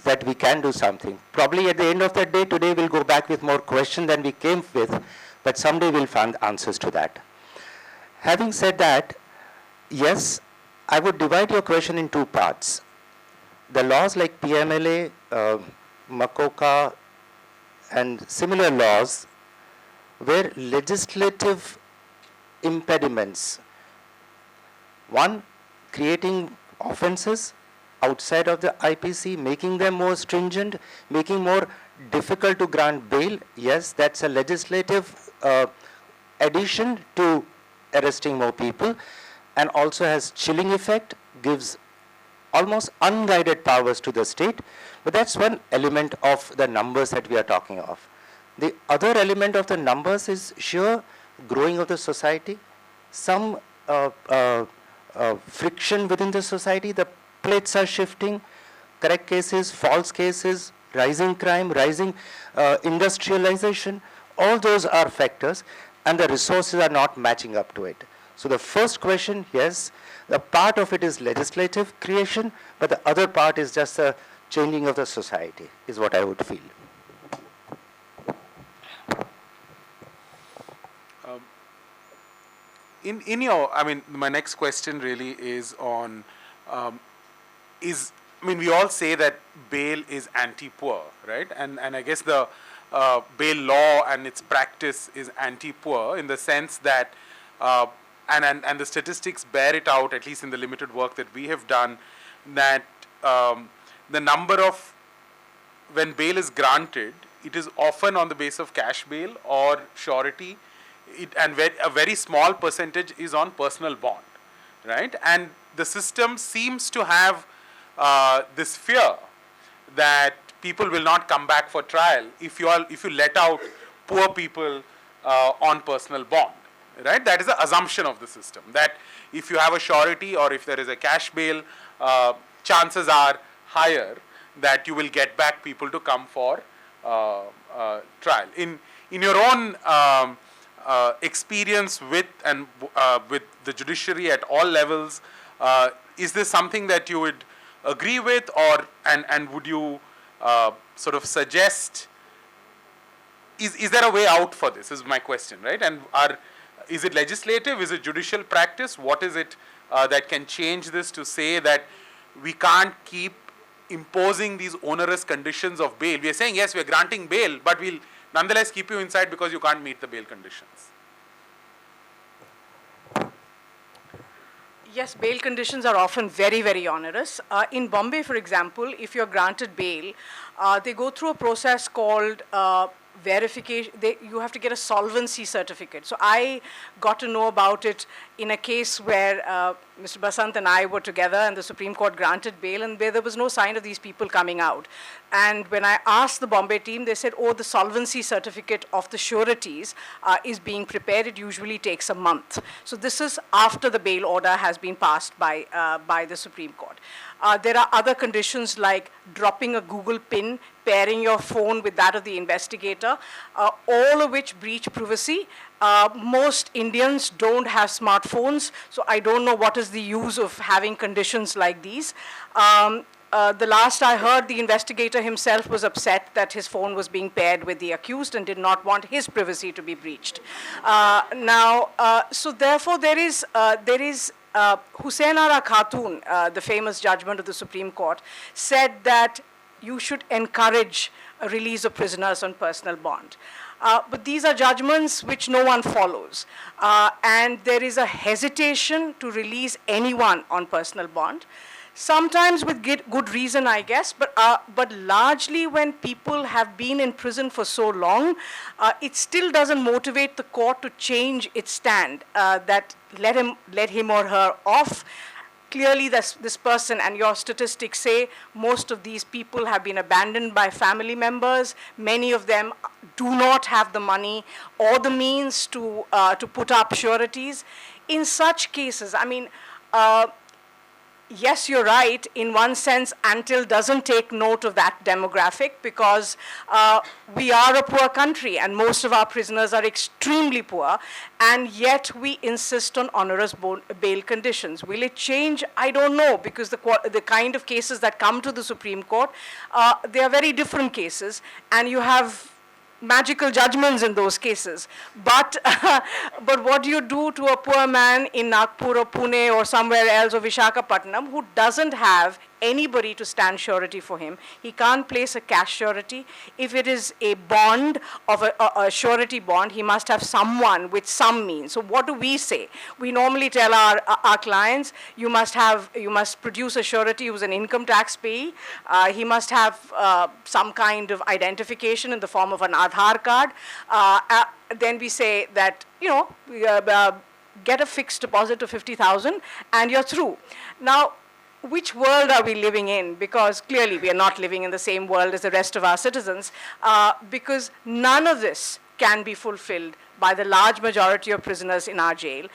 that we can do something. Probably at the end of the day, today we'll go back with more questions than we came with, but someday we'll find answers to that. Having said that, yes, I would divide your question in two parts. The laws like PMLA, MACOCA, and similar laws were legislative impediments. One, creating offenses outside of the IPC, making them more stringent, making more difficult to grant bail. Yes, that's a legislative addition to arresting more people, and also has chilling effect, gives almost unguided powers to the state. But that's one element of the numbers that we are talking of. The other element of the numbers is sheer growing of the society, some friction within the society. The plates are shifting, correct cases, false cases, rising crime, rising industrialization. All those are factors, and the resources are not matching up to it. So the first question, yes, the part of it is legislative creation, but the other part is just a changing of the society, is what I would feel. In your, I mean, my next question really is on, we all say that bail is anti-poor, right? And I guess the bail law and its practice is anti-poor in the sense that, and the statistics bear it out, at least in the limited work that we have done, that the number of, when bail is granted, it is often on the basis of cash bail or surety, and a very small percentage is on personal bond, right? And the system seems to have this fear that people will not come back for trial if you let out poor people on personal bond, right? That is the assumption of the system, that if you have a surety or if there is a cash bail, chances are higher that you will get back people to come for trial. In your own experience with the judiciary at all levels, is this something that you would agree with, or and would you sort of suggest, is there a way out for this, is my question, right? And is it legislative, is it judicial practice, what is it that can change this to say that we can't keep imposing these onerous conditions of bail? We are saying, yes, we are granting bail, but we'll nonetheless keep you inside because you can't meet the bail conditions. Yes, bail conditions are often very, very onerous. In Bombay, for example, if you're granted bail, they go through a process called verification. You have to get a solvency certificate. So I got to know about it in a case where Mr. Basant and I were together and the Supreme Court granted bail, and where there was no sign of these people coming out. And when I asked the Bombay team, they said, oh, the solvency certificate of the sureties is being prepared. It usually takes a month. So this is after the bail order has been passed by the Supreme Court. There are other conditions like dropping a Google pin, pairing your phone with that of the investigator, all of which breach privacy. Most Indians don't have smartphones, so I don't know what is the use of having conditions like these. The last I heard, the investigator himself was upset that his phone was being paired with the accused and did not want his privacy to be breached. So therefore there is Hussain Ara Khatun, the famous judgment of the Supreme Court, said that you should encourage a release of prisoners on personal bond. But these are judgments which no one follows. And there is a hesitation to release anyone on personal bond. Sometimes with good reason, I guess, but largely when people have been in prison for so long, it still doesn't motivate the court to change its stand, that let him or her off. Clearly, this person, and your statistics say most of these people have been abandoned by family members. Many of them do not have the money or the means to put up sureties. In such cases, I mean, yes, you're right, in one sense, Antil doesn't take note of that demographic because we are a poor country and most of our prisoners are extremely poor, and yet we insist on onerous bail conditions. Will it change? I don't know, because the kind of cases that come to the Supreme Court, they are very different cases, and you have magical judgments in those cases. But, but what do you do to a poor man in Nagpur or Pune or somewhere else, or Vishakhapatnam, who doesn't have anybody to stand surety for him? He can't place a cash surety. If it is a bond of a surety bond, he must have someone with some means. So what do we say? We normally tell our clients, you must produce a surety who's an income tax payee. He must have some kind of identification in the form of an Aadhaar card. Then we say that, get a fixed deposit of 50,000 and you're through. Now, which world are we living in? Because clearly we are not living in the same world as the rest of our citizens, because none of this can be fulfilled by the large majority of prisoners in our jail,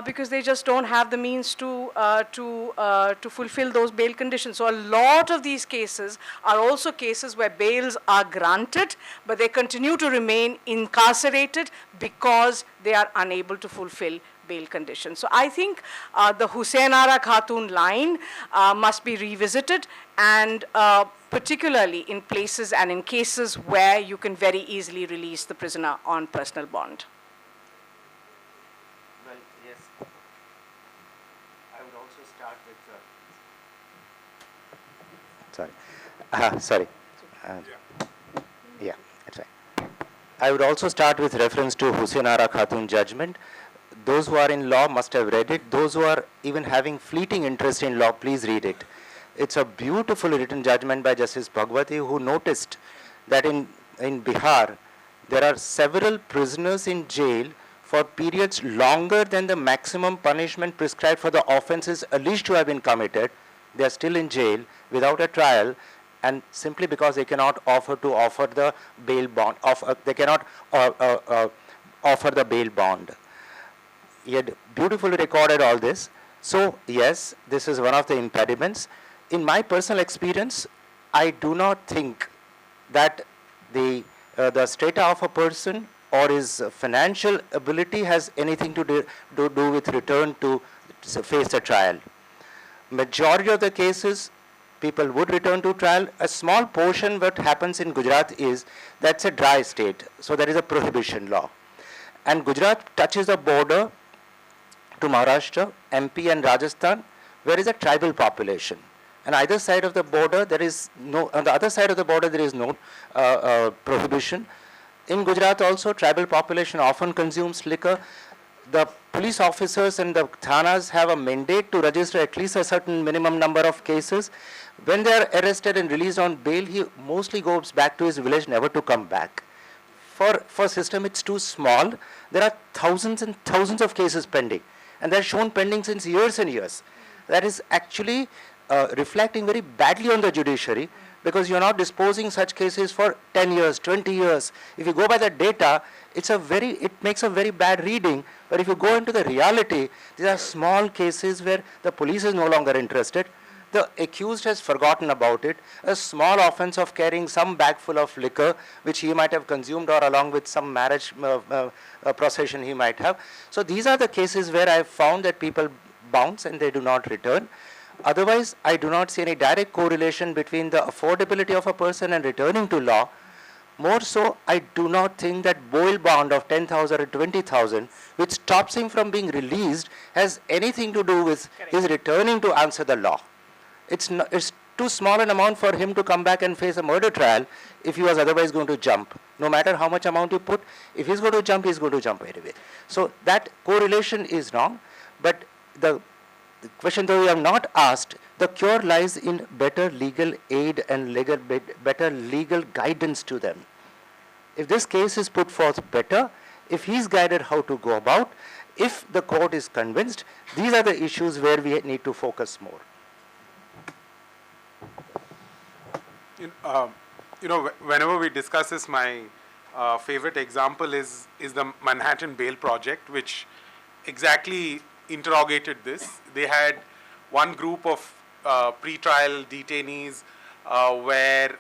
because they just don't have the means to fulfill those bail conditions. So a lot of these cases are also cases where bails are granted, but they continue to remain incarcerated because they are unable to fulfill bail conditions. So I think the Hussain Ara Khatun line must be revisited, and particularly in places and in cases where you can very easily release the prisoner on personal bond. Well, yes. I would also start with... Sorry. Yeah, that's right. I would also start with reference to Hussain Ara Khatun judgment. Those who are in law must have read it. Those who are even having fleeting interest in law, please read it. It's a beautifully written judgment by Justice Bhagwati, who noticed that in Bihar, there are several prisoners in jail for periods longer than the maximum punishment prescribed for the offenses alleged to have been committed. They are still in jail without a trial, and simply because they cannot offer the bail bond. They cannot offer the bail bond. He had beautifully recorded all this. So yes, this is one of the impediments. In my personal experience, I do not think that the strata of a person or his financial ability has anything to do with return to face a trial. Majority of the cases, people would return to trial. A small portion what happens in Gujarat is that's a dry state, so there is a prohibition law. And Gujarat touches the border to Maharashtra, MP and Rajasthan, where is a tribal population. On either side of the border, on the other side of the border, there is no prohibition. In Gujarat also, tribal population often consumes liquor. The police officers and the thanas have a mandate to register at least a certain minimum number of cases. When they are arrested and released on bail, he mostly goes back to his village, never to come back. For system, it's too small. There are thousands and thousands of cases pending. And they're shown pending since years and years. That is actually reflecting very badly on the judiciary, because you're not disposing such cases for 10 years, 20 years. If you go by the data, it makes a very bad reading. But if you go into the reality, these are small cases where the police is no longer interested. The accused has forgotten about it. A small offense of carrying some bag full of liquor, which he might have consumed, or along with some marriage procession he might have. So these are the cases where I have found that people bounce and they do not return. Otherwise, I do not see any direct correlation between the affordability of a person and returning to law. More so, I do not think that bail bond of 10,000 or 20,000, which stops him from being released, has anything to do with his returning to answer the law. It's too small an amount for him to come back and face a murder trial if he was otherwise going to jump. No matter how much amount you put, if he's going to jump, he's going to jump anyway. So that correlation is wrong. But the question that we have not asked, the cure lies in better legal aid and better legal guidance to them. If this case is put forth better, if he's guided how to go about, if the court is convinced, these are the issues where we need to focus more. Whenever we discuss this, my favorite example is the Manhattan Bail Project, which exactly interrogated this. They had one group of pre-trial detainees where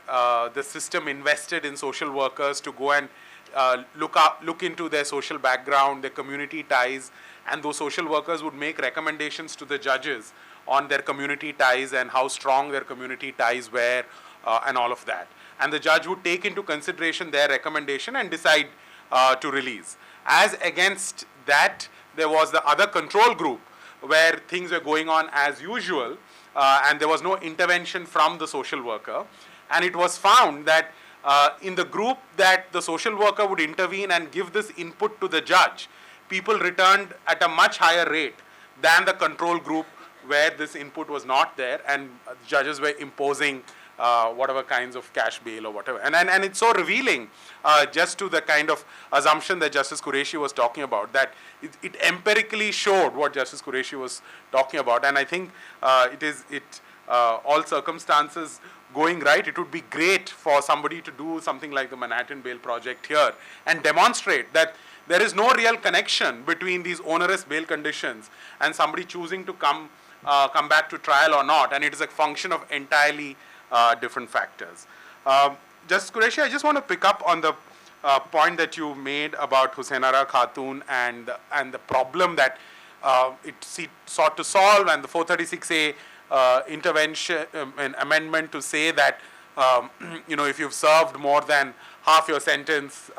the system invested in social workers to go and look into their social background, their community ties, and those social workers would make recommendations to the judges on their community ties and how strong their community ties were and all of that. And the judge would take into consideration their recommendation and decide to release. As against that, there was the other control group where things were going on as usual and there was no intervention from the social worker. And it was found that in the group that the social worker would intervene and give this input to the judge, people returned at a much higher rate than the control group where this input was not there, and judges were imposing whatever kinds of cash bail or whatever. And it's so revealing just to the kind of assumption that Justice Kureshi was talking about, that it empirically showed what Justice Kureshi was talking about. And I think all circumstances going right, it would be great for somebody to do something like the Manhattan Bail Project here and demonstrate that there is no real connection between these onerous bail conditions and somebody choosing to come back to trial or not, and it is a function of entirely different factors. Justice Kureshi, I just want to pick up on the point that you made about Husainara Khatun and the problem that it sought to solve, and the 436A intervention and amendment to say that if you've served more than half your sentence,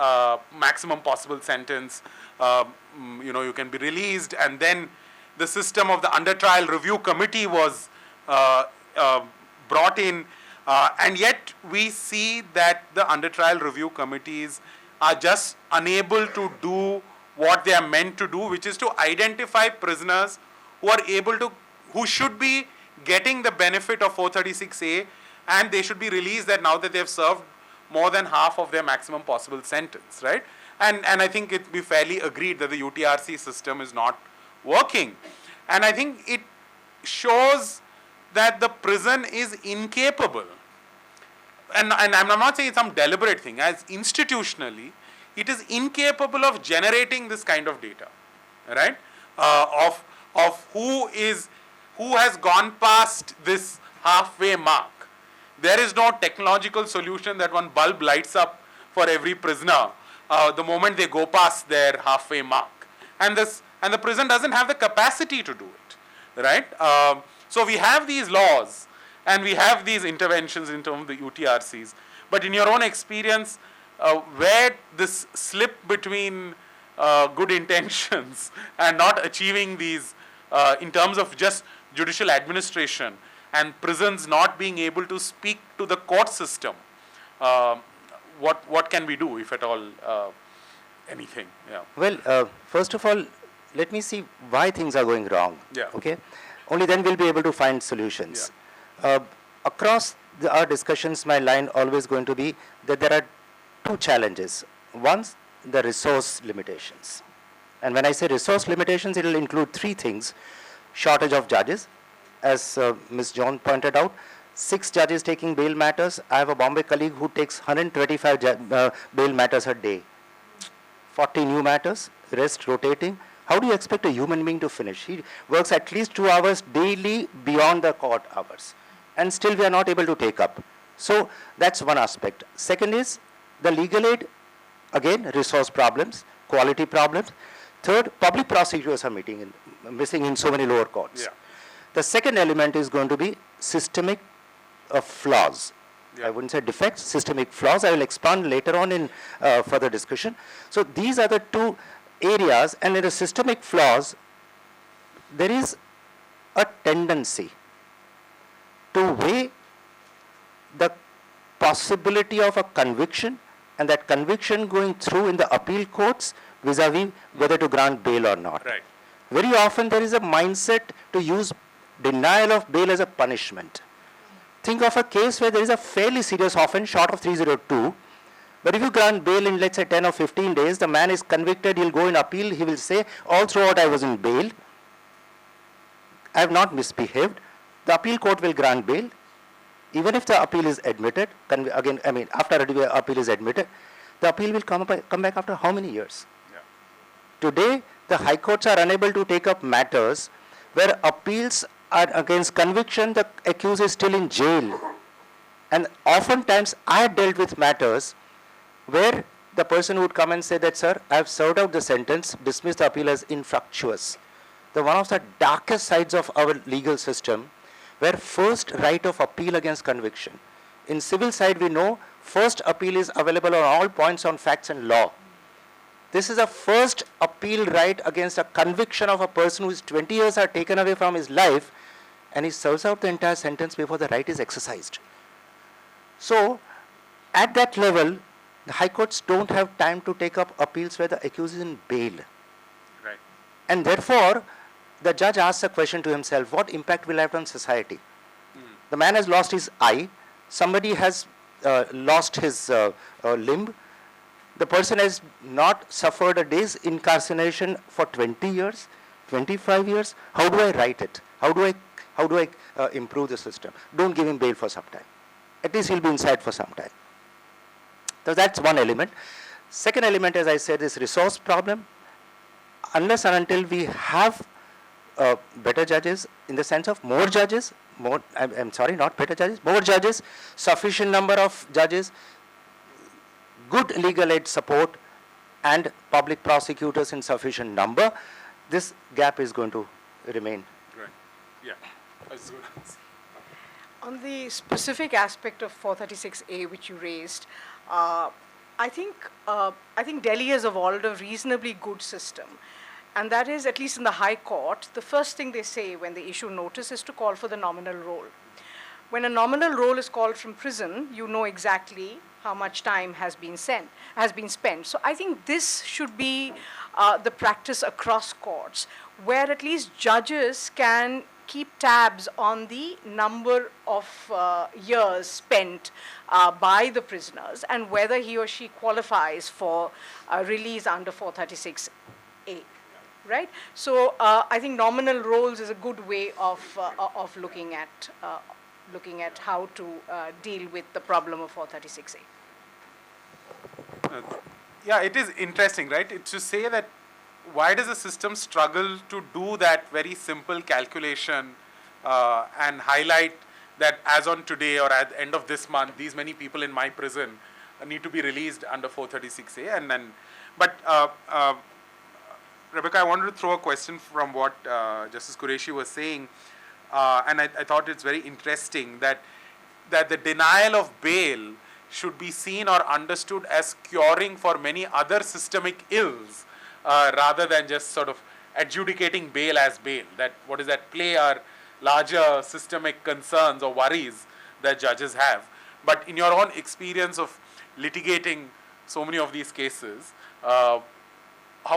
maximum possible sentence, you can be released. And then the system of the under trial review committee was brought in, and yet we see that the under trial review committees are just unable to do what they are meant to do, which is to identify prisoners who should be getting the benefit of 436A, and they should be released that now that they have served more than half of their maximum possible sentence, right? And I think it be fairly agreed that the UTRC system is not working. And I think it shows that the prison is incapable. And I'm not saying it's some deliberate thing, as institutionally, it is incapable of generating this kind of data, right? Of who has gone past this halfway mark. There is no technological solution that one bulb lights up for every prisoner the moment they go past their halfway mark. And the prison doesn't have the capacity to do it, right? So we have these laws and we have these interventions in terms of the UTRCs. But in your own experience, where this slip between good intentions and not achieving these in terms of just judicial administration and prisons not being able to speak to the court system, what can we do, if at all, anything? Yeah. Well, first of all, let me see why things are going wrong. Yeah. Okay. Only then we'll be able to find solutions. Yeah. Across our discussions, my line always going to be that there are two challenges. One, the resource limitations. And when I say resource limitations, it will include three things. Shortage of judges, as Ms. John pointed out, 6 judges taking bail matters. I have a Bombay colleague who takes 125 bail matters a day. 40 new matters, rest rotating. How do you expect a human being to finish? He works at least 2 hours daily beyond the court hours. And still we are not able to take up. So that's one aspect. Second is the legal aid, again, resource problems, quality problems. Third, public prosecutors are missing in so many lower courts. Yeah. The second element is going to be systemic flaws. Yeah. I wouldn't say defects, systemic flaws. I will expand later on in further discussion. So these are the two areas, and in the systemic flaws, there is a tendency to weigh the possibility of a conviction and that conviction going through in the appeal courts vis-a-vis whether to grant bail or not. Right. Very often there is a mindset to use denial of bail as a punishment. Think of a case where there is a fairly serious offense short of 302, but if you grant bail in, let's say, 10 or 15 days, the man is convicted, he'll go in appeal, he will say, all throughout I was in bail, I have not misbehaved. The appeal court will grant bail. Even if the appeal is admitted, after appeal is admitted, the appeal will come back after how many years? Yeah. Today, the high courts are unable to take up matters where appeals against conviction, the accused is still in jail. And oftentimes, I dealt with matters where the person would come and say that, sir, I have served out the sentence, dismiss the appeal as infructuous. One of the darkest sides of our legal system, where first right of appeal against conviction. In civil side, we know first appeal is available on all points on facts and law. This is a first appeal right against a conviction of a person whose 20 years are taken away from his life, and he serves out the entire sentence before the right is exercised. So, at that level, the high courts don't have time to take up appeals where the accused is in bail. Right. And therefore, the judge asks a question to himself, what impact will I have on society? The man has lost his eye, somebody has lost his limb, the person has not suffered a day's incarceration for 20 years, 25 years. How do I write it? How do I improve the system? Don't give him bail for some time. At least he'll be inside for some time. So that's one element. Second element, as I said, is resource problem. Unless and until we have better judges, in the sense of more judges, more judges, sufficient number of judges, good legal aid support, and public prosecutors in sufficient number, this gap is going to remain. Right. Yeah. That's good. On the specific aspect of 436A which you raised, I think Delhi has evolved a reasonably good system. And that is, at least in the High Court, the first thing they say when they issue notice is to call for the nominal roll. When a nominal roll is called from prison, you know exactly how much time has been spent. So I think this should be the practice across courts, where at least judges can keep tabs on the number of years spent by the prisoners and whether he or she qualifies for release under 436A. Right? So I think nominal rolls is a good way of looking at how to deal with the problem of 436A. Yeah, it is interesting, right? It's to say that why does the system struggle to do that very simple calculation and highlight that as on today or at the end of this month, these many people in my prison need to be released under 436A, and then, but Rebecca, I wanted to throw a question from what Justice Kureshi was saying, and I thought it's very interesting that the denial of bail should be seen or understood as curing for many other systemic ills, rather than just sort of adjudicating bail as bail. That what is at play are larger systemic concerns or worries that judges have. But in your own experience of litigating so many of these cases, how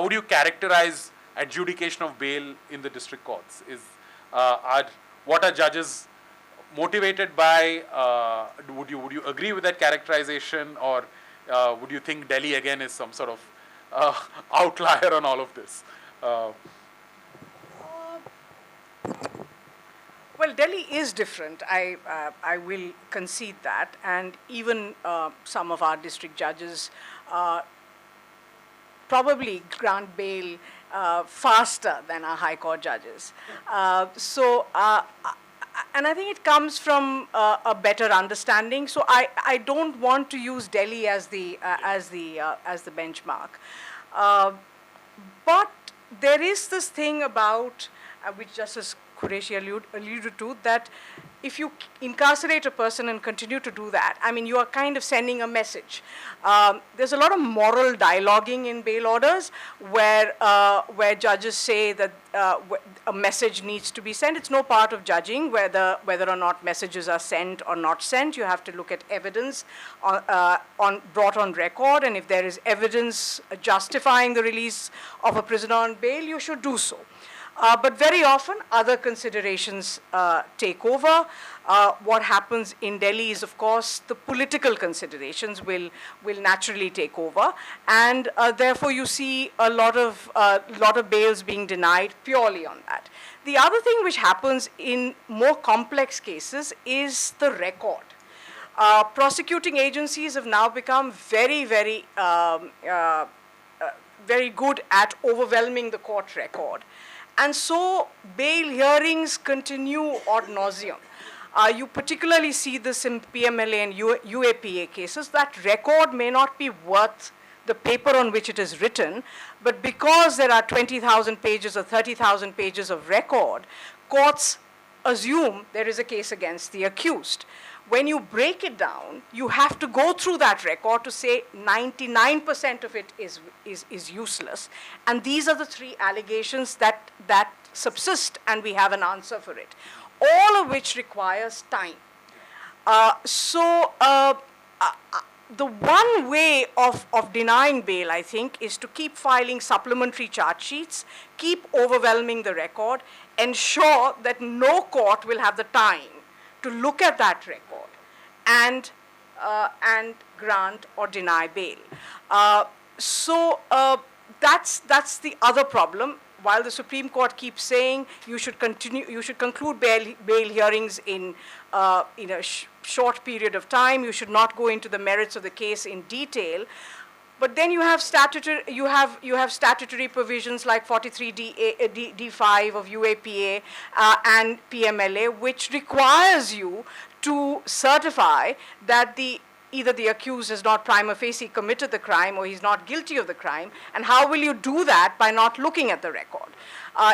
would you characterize adjudication of bail in the district courts? What are judges motivated by? Would you agree with that characterization, or would you think Delhi again is some sort of outlier on all of this? Well, Delhi is different. I will concede that, and even some of our district judges probably grant bail faster than our High Court judges. And I think it comes from a better understanding. So I don't want to use Delhi as the benchmark. But there is this thing about which Justice Kureshi alluded to, that if you incarcerate a person and continue to do that, I mean, you are kind of sending a message. There's a lot of moral dialoguing in bail orders where judges say that a message needs to be sent. It's no part of judging whether or not messages are sent or not sent. You have to look at evidence brought on record, and if there is evidence justifying the release of a prisoner on bail, you should do so. But very often, other considerations take over. What happens in Delhi is, of course, the political considerations will naturally take over, and therefore you see a lot of bails being denied purely on that. The other thing which happens in more complex cases is the record. Prosecuting agencies have now become very, very, very good at overwhelming the court record. And so bail hearings continue ad nauseum. You particularly see this in PMLA and UAPA cases. That record may not be worth the paper on which it is written, but because there are 20,000 pages or 30,000 pages of record, courts assume there is a case against the accused. When you break it down, you have to go through that record to say 99% of it is useless. And these are the three allegations that subsist, and we have an answer for it, all of which requires time. The one way of denying bail, I think, is to keep filing supplementary charge sheets, keep overwhelming the record, ensure that no court will have the time to look at that record and grant or deny bail. That's the other problem. While the Supreme Court keeps saying you should conclude bail hearings in a short period of time, you should not go into the merits of the case in detail. But then you have statutory provisions like 43D5 of UAPA and PMLA, which requires you to certify that either the accused has not prima facie committed the crime or he's not guilty of the crime. And how will you do that by not looking at the record?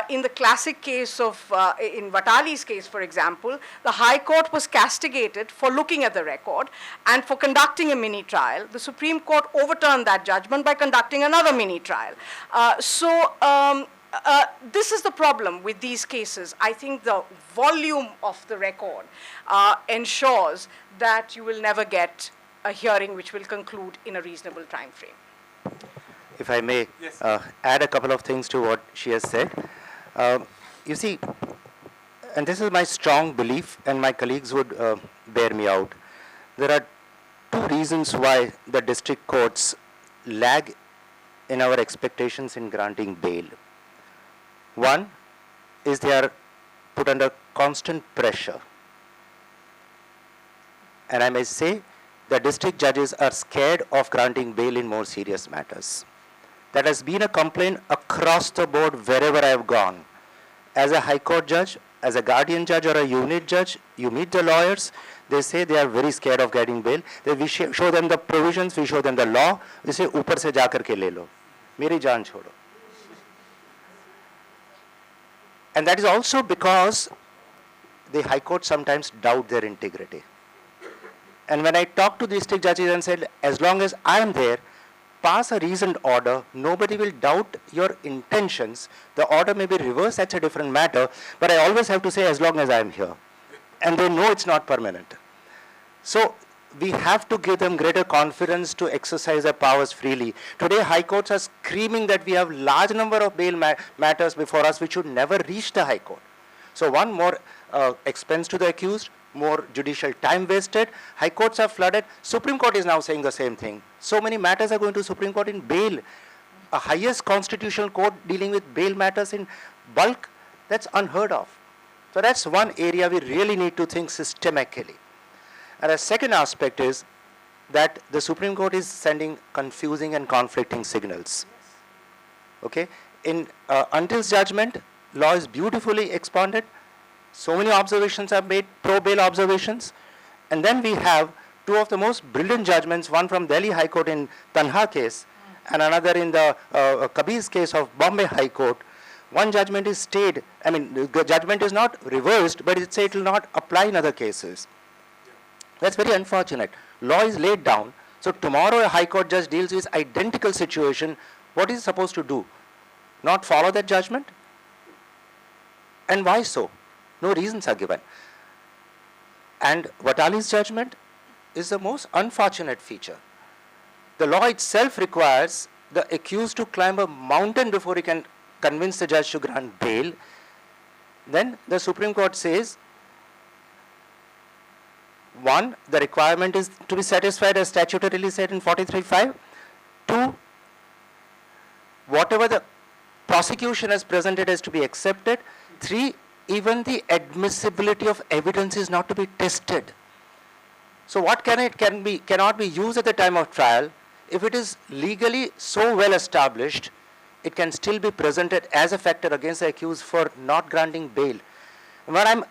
In the classic case of, in Vatali's case, for example, the High Court was castigated for looking at the record and for conducting a mini trial. The Supreme Court overturned that judgment by conducting another mini trial. This is the problem with these cases. I think the volume of the record ensures that you will never get a hearing which will conclude in a reasonable time frame. If I may Yes. add a couple of things to what she has said. You see, and this is my strong belief, and my colleagues would bear me out. There are two reasons why the district courts lag in our expectations in granting bail. One is they are put under constant pressure. And I may say the district judges are scared of granting bail in more serious matters. That has been a complaint across the board wherever I have gone. As a High Court judge, as a guardian judge or a unit judge, you meet the lawyers, they say they are very scared of getting bail. We show them the provisions, we show them the law, we say, upar se ja karke le lo, meri jaan chodo. And that is also because the High Court sometimes doubt their integrity. And when I talk to district judges and said, as long as I am there, pass a reasoned order, nobody will doubt your intentions. The order may be reversed, that's a different matter, but I always have to say, as long as I am here. And they know it's not permanent. So we have to give them greater confidence to exercise their powers freely. Today, High Courts are screaming that we have large number of bail matters before us which should never reach the High Court. So one, more expense to the accused, more judicial time wasted. High Courts are flooded. Supreme Court is now saying the same thing. So many matters are going to Supreme Court in bail. A highest constitutional court dealing with bail matters in bulk, that's unheard of. So that's one area we really need to think systemically. And a second aspect is that the Supreme Court is sending confusing and conflicting signals. Okay? In Until's judgment, law is beautifully expounded. So many observations are made, pro-bail observations. And then we have two of the most brilliant judgments, one from Delhi High Court in Tanha case, and another in the Kabir's case of Bombay High Court. One judgment is stayed, I mean, the judgment is not reversed, but it says it will not apply in other cases. That's very unfortunate. Law is laid down, so tomorrow a High Court judge deals with identical situation. What is he supposed to do? Not follow that judgment? And why so? No reasons are given. And Vatali's judgment is the most unfortunate feature. The law itself requires the accused to climb a mountain before he can convince the judge to grant bail. Then the Supreme Court says, one, the requirement is to be satisfied as statutorily said in 43(5). Two, whatever the prosecution has presented is to be accepted. Three, even the admissibility of evidence is not to be tested. So what cannot be used at the time of trial if it is legally so well established it can still be presented as a factor against the accused for not granting bail. What I'm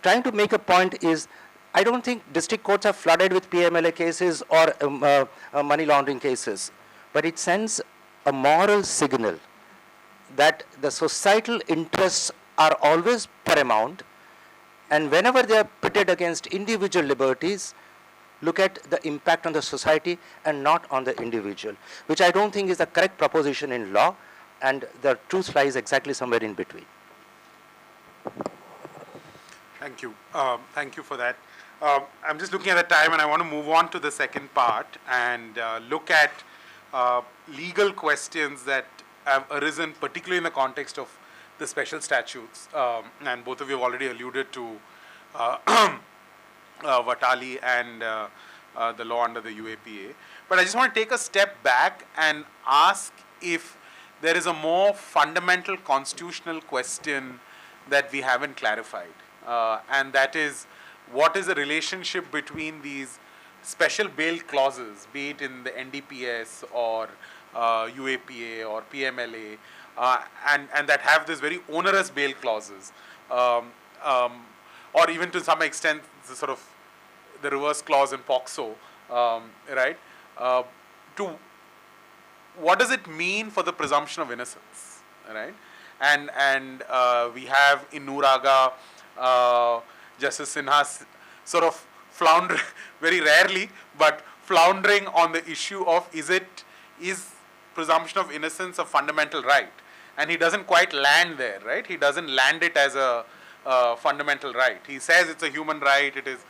trying to make a point is, I don't think district courts are flooded with PMLA cases or money laundering cases, but it sends a moral signal that the societal interests are always paramount, and whenever they are pitted against individual liberties, look at the impact on the society and not on the individual, which I don't think is the correct proposition in law, and the truth lies exactly somewhere in between. Thank you. Thank you for that. I'm just looking at the time, and I want to move on to the second part and look at legal questions that have arisen, particularly in the context of the special statutes. And both of you have already alluded to Vatali and the law under the UAPA. But I just want to take a step back and ask if there is a more fundamental constitutional question that we haven't clarified. And that is, what is the relationship between these special bail clauses, be it in the NDPS or UAPA or PMLA, and that have this very onerous bail clauses, or even to some extent the sort of the reverse clause in POCSO, right? To what does it mean for the presumption of innocence, right? And we have in Noor Justice Sinha sort of floundering, very rarely, but floundering on the issue of is presumption of innocence a fundamental right? And he doesn't quite land there, right? He doesn't land it as a fundamental right. He says it's a human right, it is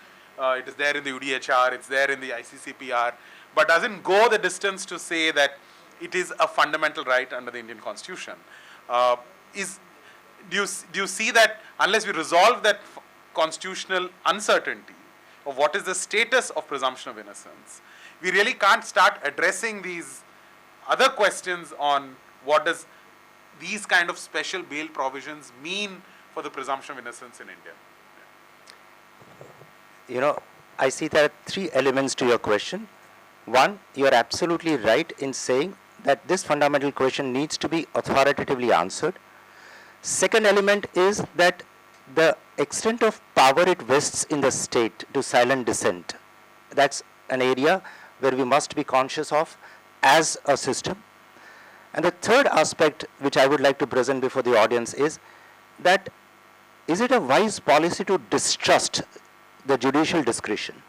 there in the UDHR, it's there in the ICCPR, but doesn't go the distance to say that it is a fundamental right under the Indian Constitution. Do you see that unless we resolve that constitutional uncertainty of what is the status of presumption of innocence, we really can't start addressing these other questions on what does these kind of special bail provisions mean for the presumption of innocence in India? You know, I see there are three elements to your question. One, you are absolutely right in saying that this fundamental question needs to be authoritatively answered. Second element is that the extent of power it vests in the state to silent dissent, that's an area where we must be conscious of as a system. And the third aspect which I would like to present before the audience is that is it a wise policy to distrust the judicial discretion?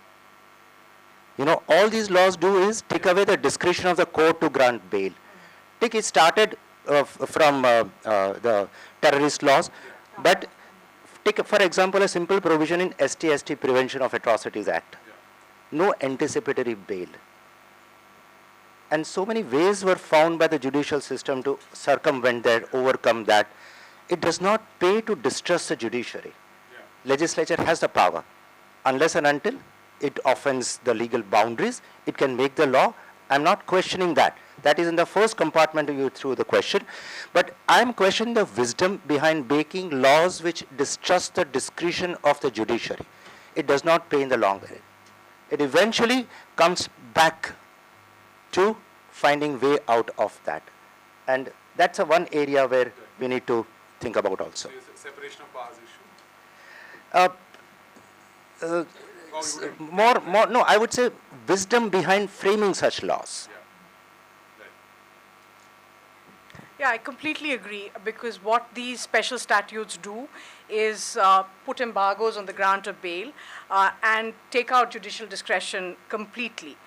You know, all these laws do is take away the discretion of the court to grant bail. Take it started from the terrorist laws, but take, for example, a simple provision in ST Prevention of Atrocities Act. No anticipatory bail. And so many ways were found by the judicial system to circumvent that, overcome that. It does not pay to distrust the judiciary. Legislature has the power. Unless and until it offends the legal boundaries, it can make the law. I'm not questioning that. That is in the first compartment of you through the question. But I'm questioning the wisdom behind making laws which distrust the discretion of the judiciary. It does not pay in the long run. It eventually comes back to finding way out of that. And that's a one area where we need to think about also. Separation of powers issue? No, I would say wisdom behind framing such laws. Yeah, I completely agree, because what these special statutes do is put embargoes on the grant of bail and take out judicial discretion completely.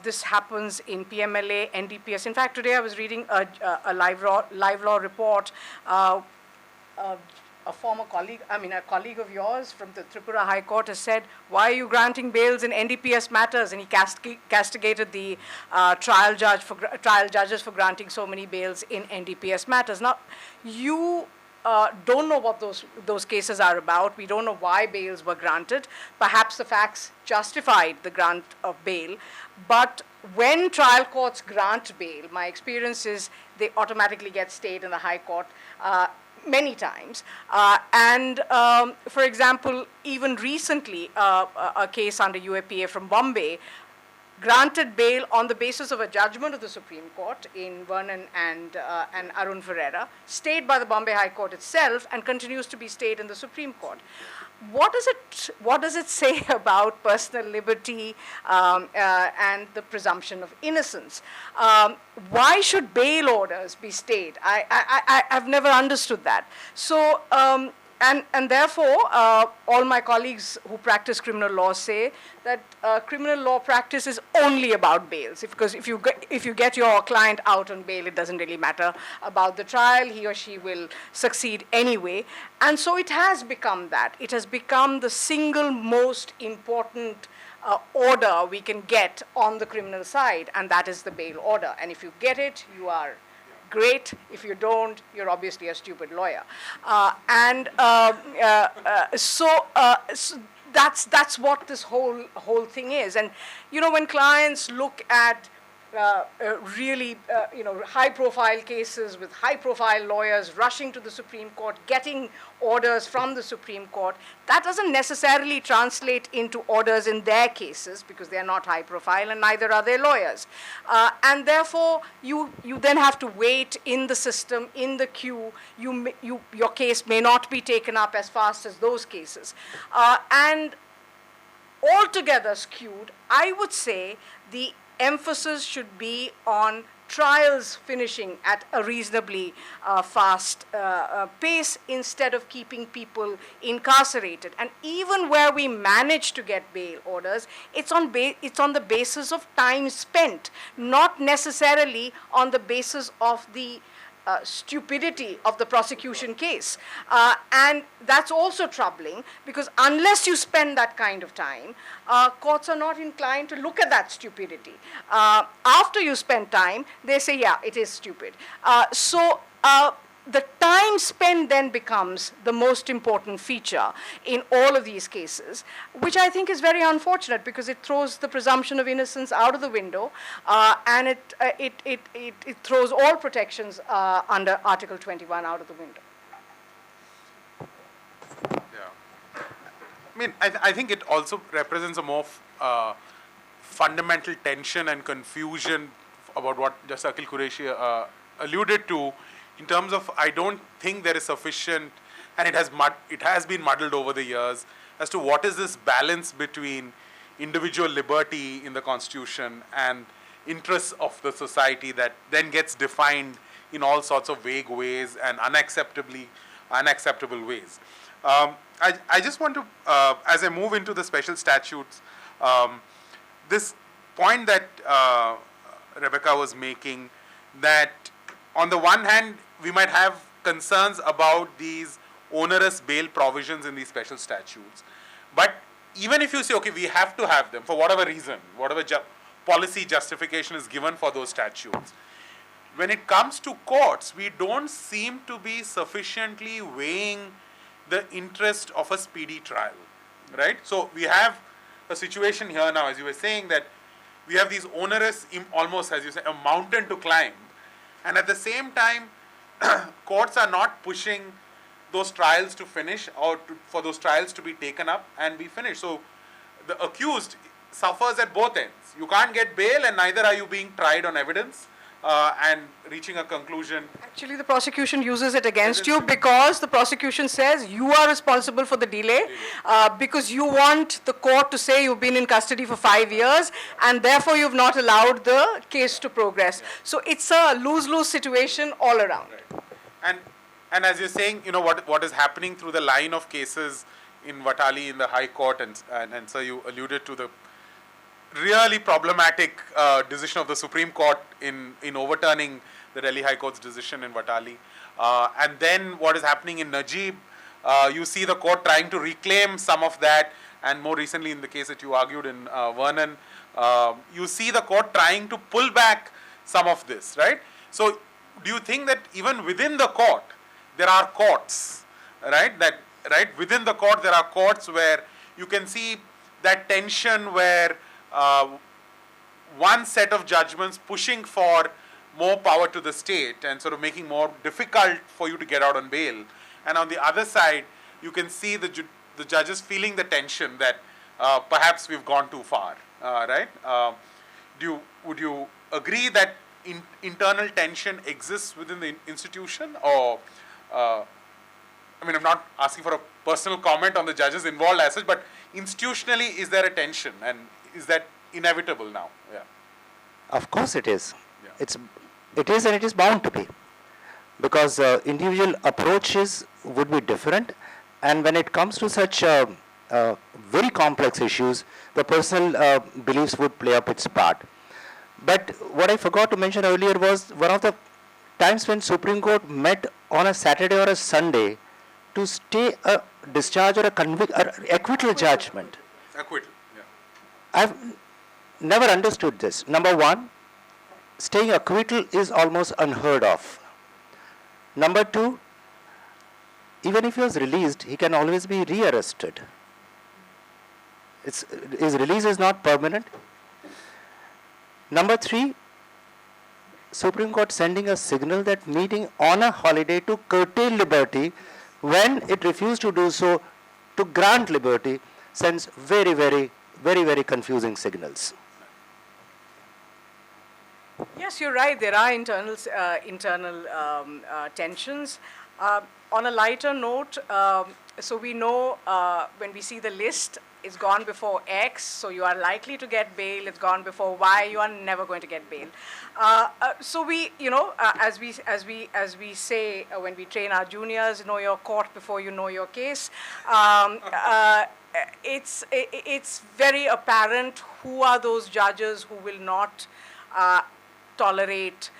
This happens in PMLA, NDPS. In fact, today I was reading a live law report. A former colleague, a colleague of yours from the Tripura High Court has said, why are you granting bails in NDPS matters? And he castigated the trial judges for granting so many bails in NDPS matters. Now, you don't know what those cases are about. We don't know why bails were granted. Perhaps the facts justified the grant of bail. But when trial courts grant bail, my experience is they automatically get stayed in the High Court many times. For example, even recently, a case under UAPA from Bombay, granted bail on the basis of a judgment of the Supreme Court in Vernon and Arun Ferreira, stayed by the Bombay High Court itself, and continues to be stayed in the Supreme Court. What does it say about personal liberty and the presumption of innocence? Why should bail orders be stayed? I've never understood that. So, and therefore, all my colleagues who practice criminal law say that criminal law practice is only about bails. Because if you get your client out on bail, it doesn't really matter about the trial. He or she will succeed anyway. And so it has become that. It has become the single most important order we can get on the criminal side, and that is the bail order. And if you get it, you are great. If you don't, you're obviously a stupid lawyer. So that's what this whole thing is. And you know, when clients look at really high-profile cases with high-profile lawyers rushing to the Supreme Court, getting orders from the Supreme Court, that doesn't necessarily translate into orders in their cases because they are not high-profile and neither are their lawyers. And therefore, you then have to wait in the system, in the queue. Your case may not be taken up as fast as those cases. And altogether skewed, I would say the emphasis should be on trials finishing at a reasonably fast pace instead of keeping people incarcerated. And even where we manage to get bail orders, it's on the basis of time spent, not necessarily on the basis of the stupidity of the prosecution case. And that's also troubling because unless you spend that kind of time, courts are not inclined to look at that stupidity. After you spend time, they say, yeah, it is stupid. So the time spent then becomes the most important feature in all of these cases, which I think is very unfortunate because it throws the presumption of innocence out of the window, and it throws all protections under Article 21 out of the window. Yeah. I mean, I think it also represents a more fundamental tension and confusion about what Justice Akhil Kureshi alluded to, in terms of, I don't think there is sufficient, and it has been muddled over the years, as to what is this balance between individual liberty in the Constitution and interests of the society that then gets defined in all sorts of vague ways and unacceptable ways. I just want to, as I move into the special statutes, this point that Rebecca was making, that on the one hand, we might have concerns about these onerous bail provisions in these special statutes. But even if you say, okay, we have to have them for whatever reason, whatever policy justification is given for those statutes, when it comes to courts, we don't seem to be sufficiently weighing the interest of a speedy trial, right? So we have a situation here now, as you were saying, that we have these onerous, almost as you say, a mountain to climb. And at the same time, courts are not pushing those trials to finish or for those trials to be taken up and be finished. So the accused suffers at both ends. You can't get bail and neither are you being tried on evidence and reaching a conclusion. Actually, the prosecution uses it against you because the prosecution says you are responsible for the delay because you want the court to say you've been in custody for 5 years and therefore you've not allowed the case to progress. So it's a lose-lose situation all around. Right. And as you're saying, you know, what is happening through the line of cases in Watali in the High Court, and so you alluded to the really problematic decision of the Supreme Court in overturning the Delhi High Court's decision in Watali. And then what is happening in Najib, you see the court trying to reclaim some of that, and more recently in the case that you argued in Vernon, you see the court trying to pull back some of this, right? So do you think that even within the court, there are courts, right? Within the court, there are courts where you can see that tension where one set of judgments pushing for more power to the state and sort of making more difficult for you to get out on bail. And on the other side, you can see the judges feeling the tension that perhaps we've gone too far, right? agree that internal tension exists within the institution, or I mean, I'm not asking for a personal comment on the judges involved as such, but institutionally, is there a tension, and is that inevitable now? Yeah. Of course it is. Yeah. It is and it is bound to be. Because individual approaches would be different, and when it comes to such very complex issues, the personal beliefs would play up its part. But what I forgot to mention earlier was one of the times when Supreme Court met on a Saturday or a Sunday to stay a discharge or or acquittal judgment. Acquittal, yeah. I've never understood this. Number one, staying acquittal is almost unheard of. Number two, even if he was released, he can always be rearrested. His release is not permanent. Number three, Supreme Court sending a signal that meeting on a holiday to curtail liberty when it refused to do so to grant liberty sends very, very, very, very confusing signals. Yes, you're right. There are internal tensions. On a lighter note, so we know when we see the list, it's gone before X, so you are likely to get bail. It's gone before Y, you are never going to get bail. So we, as we say when we train our juniors, know your court before you know your case. It's very apparent who are those judges who will not tolerate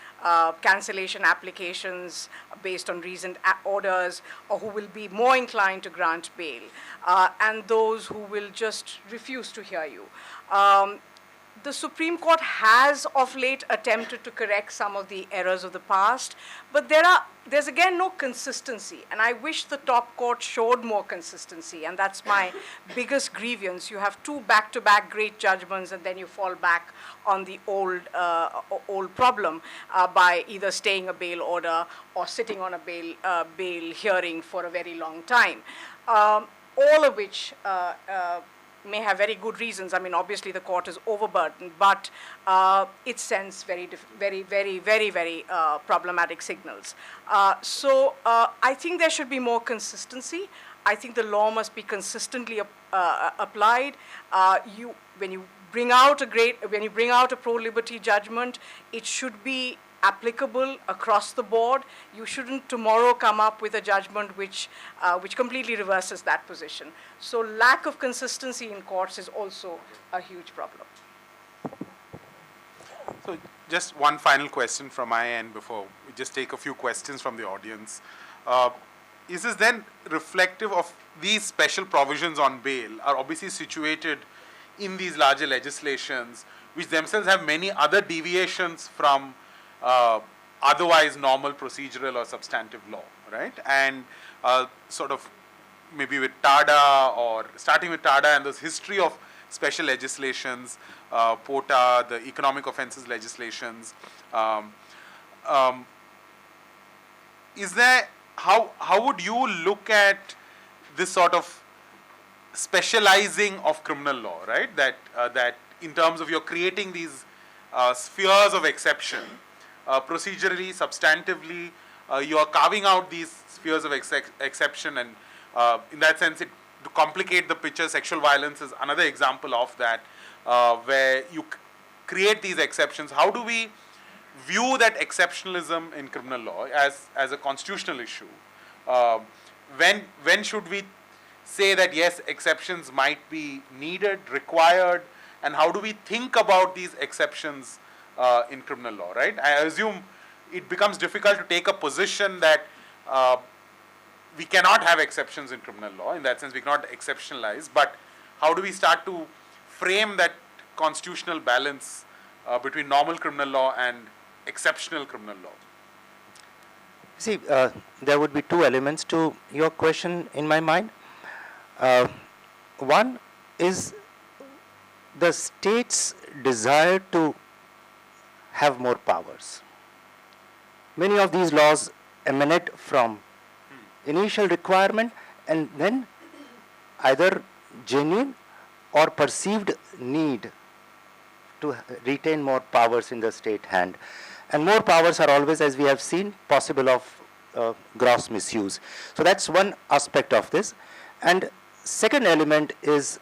cancellation applications based on reasoned orders, or who will be more inclined to grant bail, and those who will just refuse to hear you. The Supreme Court has of late attempted to correct some of the errors of the past, but there's again no consistency, and I wish the top court showed more consistency, and that's my biggest grievance. You have two back-to-back great judgments, and then you fall back on the old problem by either staying a bail order or sitting on a bail hearing for a very long time, all of which may have very good reasons. I mean, obviously the court is overburdened, but it sends very problematic signals. So I think there should be more consistency. I think the law must be consistently applied. When you bring out a pro-liberty judgment, it should be applicable across the board. You shouldn't tomorrow come up with a judgment which completely reverses that position. So lack of consistency in courts is also a huge problem. So just one final question from my end before we just take a few questions from the audience. Is this then reflective of these special provisions on bail are obviously situated in these larger legislations, which themselves have many other deviations from otherwise normal procedural or substantive law, right? And sort of maybe with TADA, or starting with TADA and this history of special legislations, POTA, the economic offences legislations. Is there, how would you look at this sort of specializing of criminal law, right? That in terms of you're creating these spheres of exception, procedurally, substantively, you are carving out these spheres of exception, and in that sense, to complicate the picture, sexual violence is another example of that, where you create these exceptions. How do we view that exceptionalism in criminal law as a constitutional issue? When should we say that yes, exceptions might be needed, required, and how do we think about these exceptions in criminal law, right? I assume it becomes difficult to take a position that we cannot have exceptions in criminal law. In that sense, we cannot exceptionalize, but how do we start to frame that constitutional balance between normal criminal law and exceptional criminal law? See, there would be two elements to your question in my mind. One is the state's desire to have more powers. Many of these laws emanate from initial requirement and then either genuine or perceived need to retain more powers in the state hand. And more powers are always, as we have seen, possible of gross misuse. So that's one aspect of this. And second element is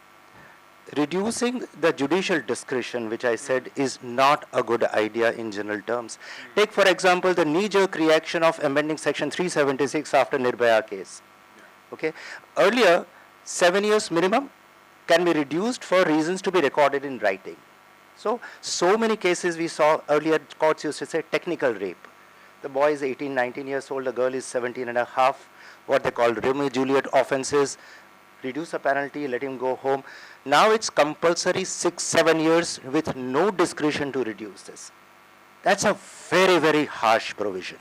reducing the judicial discretion, which I said is not a good idea in general terms. Take, for example, the knee-jerk reaction of amending Section 376 after Nirbhaya case. Okay? Earlier, 7 years minimum can be reduced for reasons to be recorded in writing. So many cases we saw earlier, courts used to say technical rape. The boy is 18, 19 years old, the girl is 17 and a half, what they call Romeo Juliet offenses, reduce the penalty, let him go home. Now it's compulsory 6, 7 years with no discretion to reduce this. That's a very, very harsh provision.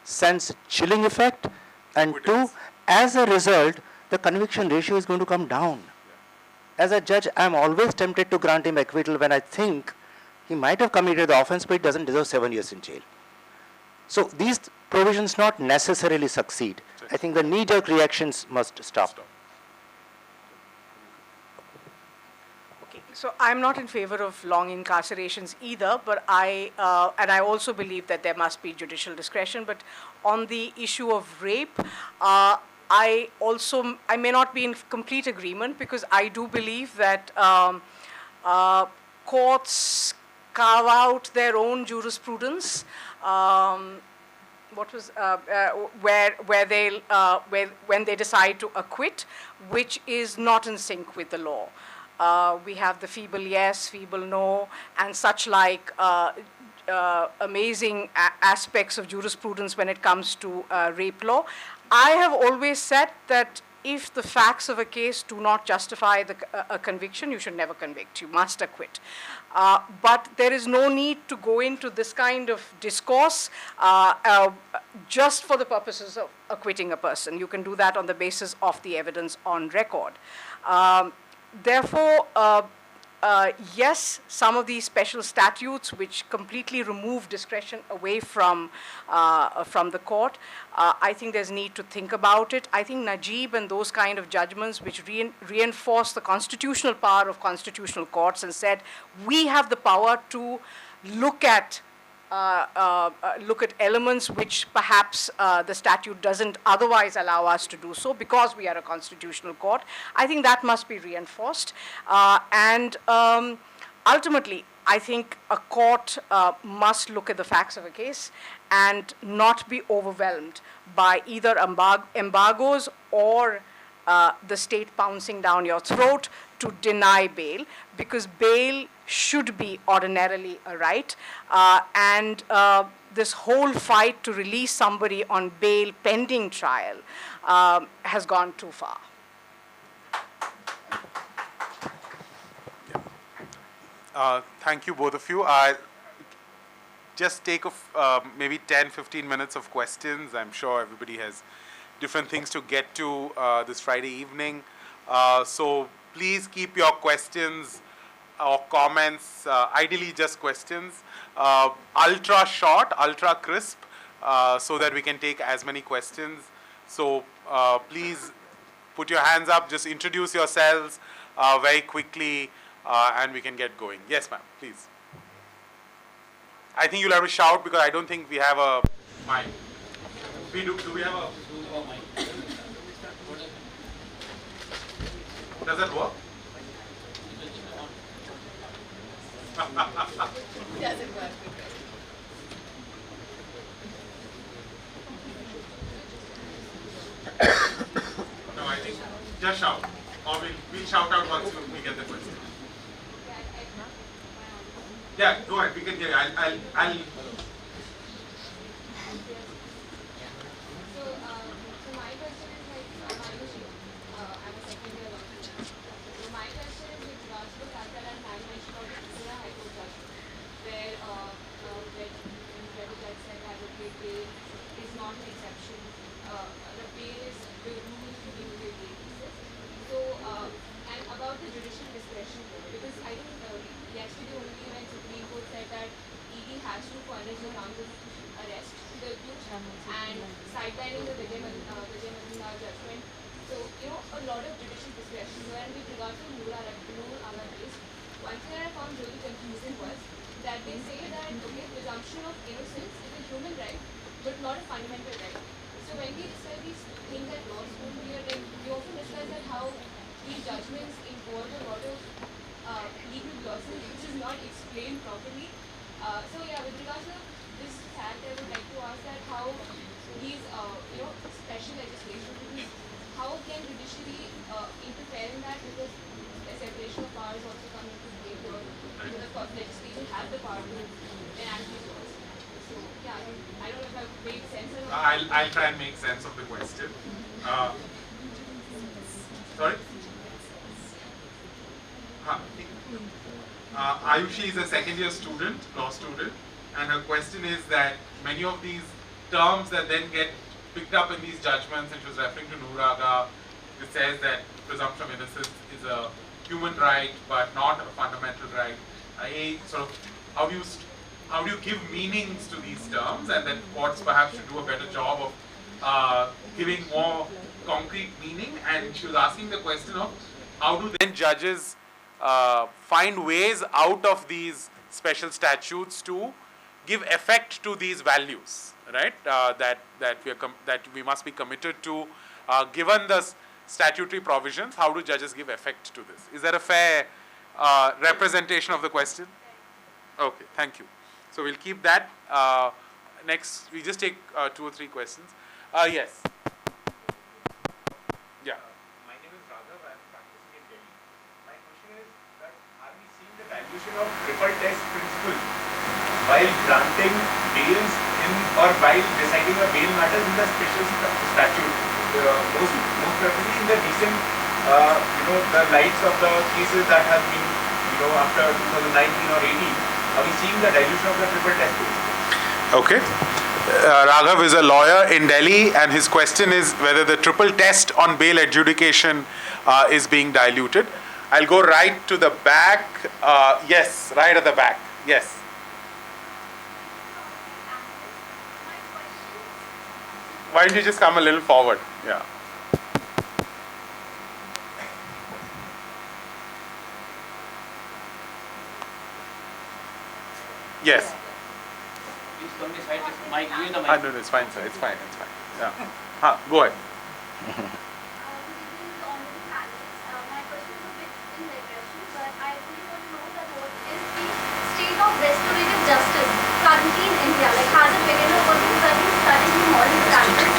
Sends chilling effect, and two, as a result, the conviction ratio is going to come down. As a judge, I'm always tempted to grant him acquittal when I think he might have committed the offense, but he doesn't deserve 7 years in jail. So these provisions not necessarily succeed. I think the knee-jerk reactions must stop. Okay, so I'm not in favor of long incarcerations either, but I also believe that there must be judicial discretion. But on the issue of rape, I may not be in complete agreement, because I do believe that courts carve out their own jurisprudence. When they decide to acquit, which is not in sync with the law. We have the feeble yes, feeble no, and such like amazing aspects of jurisprudence when it comes to rape law. I have always said that if the facts of a case do not justify a conviction, you should never convict. You must acquit. But there is no need to go into this kind of discourse just for the purposes of acquitting a person. You can do that on the basis of the evidence on record. Therefore, yes, some of these special statutes which completely remove discretion away from the court, I think there's need to think about it. I think Najib and those kind of judgments which reinforce the constitutional power of constitutional courts and said, we have the power to look at elements which perhaps the statute doesn't otherwise allow us to do so because we are a constitutional court. I think that must be reinforced. Ultimately, I think a court must look at the facts of a case and not be overwhelmed by either embargoes or the state pouncing down your throat to deny bail, because bail should be ordinarily a right, and this whole fight to release somebody on bail pending trial has gone too far. Thank you, both of you. I'll just take maybe 10, 15 minutes of questions. I'm sure everybody has different things to get to this Friday evening. So please keep your questions or comments, ideally just questions, ultra short, ultra crisp, so that we can take as many questions. So please put your hands up, just introduce yourselves very quickly, and we can get going. Yes, ma'am, please. I think you'll have to shout because I don't think we have a mic. Do we have a mic? Does that work? Doesn't work. No, I think just shout. Or we'll shout out once we get the question. Yeah, go ahead. We can hear you. I'll sidelining the Vijay Mazumdar judgment. So, a lot of judicial discretion. And with regard to Noor Ala case, that I found really confusing was that they say that, okay, presumption of innocence is a human right, but not a fundamental right. So when we discuss these things at law school, we often discuss that how these judgments involve a lot of legal glosses, which is not explained properly. So yeah, with regards to this fact, I would like to ask that how these, special legislation, how can judiciary interfere in that, because a separation of powers also comes into play here, because of course legislation has the power to enact these laws. So yeah, I don't know if I've made sense or not. I'll try and make sense of the question. Sorry? Ayushi is a second year student, law student, and her question is that many of these terms that then get picked up in these judgments, and she was referring to Nuraga, it says that presumption of innocence is a human right but not a fundamental right. How do you give meanings to these terms, and that courts perhaps should do a better job of giving more concrete meaning? And she was asking the question of how do then judges find ways out of these special statutes to give effect to these values, right? That we must be committed to, given the statutory provisions. How do judges give effect to this? Is that a fair representation of the question? Okay, thank you. So we'll keep that. Next, we just take 2 or 3 questions. Yes. Yeah. My name is Raghav. I am practicing in Delhi. My question is that are we seeing the dilution of triple test principle while granting bails or while deciding a bail matter in the special statute? Most preferably in the recent, the lights of the cases that have been, after 2019 or 18. Are we seeing the dilution of the triple test principle? Okay. Raghav is a lawyer in Delhi, and his question is whether the triple test on bail adjudication is being diluted. I'll go right to the back. Yes, right at the back. Yes. Why don't you just come a little forward? Yeah. Yes. Please come beside this mic. Give me the mic. No, it's fine, sir. It's fine. Yeah. Go ahead. Restorative justice currently in India, like has it begun or was it certain studies in modern practice?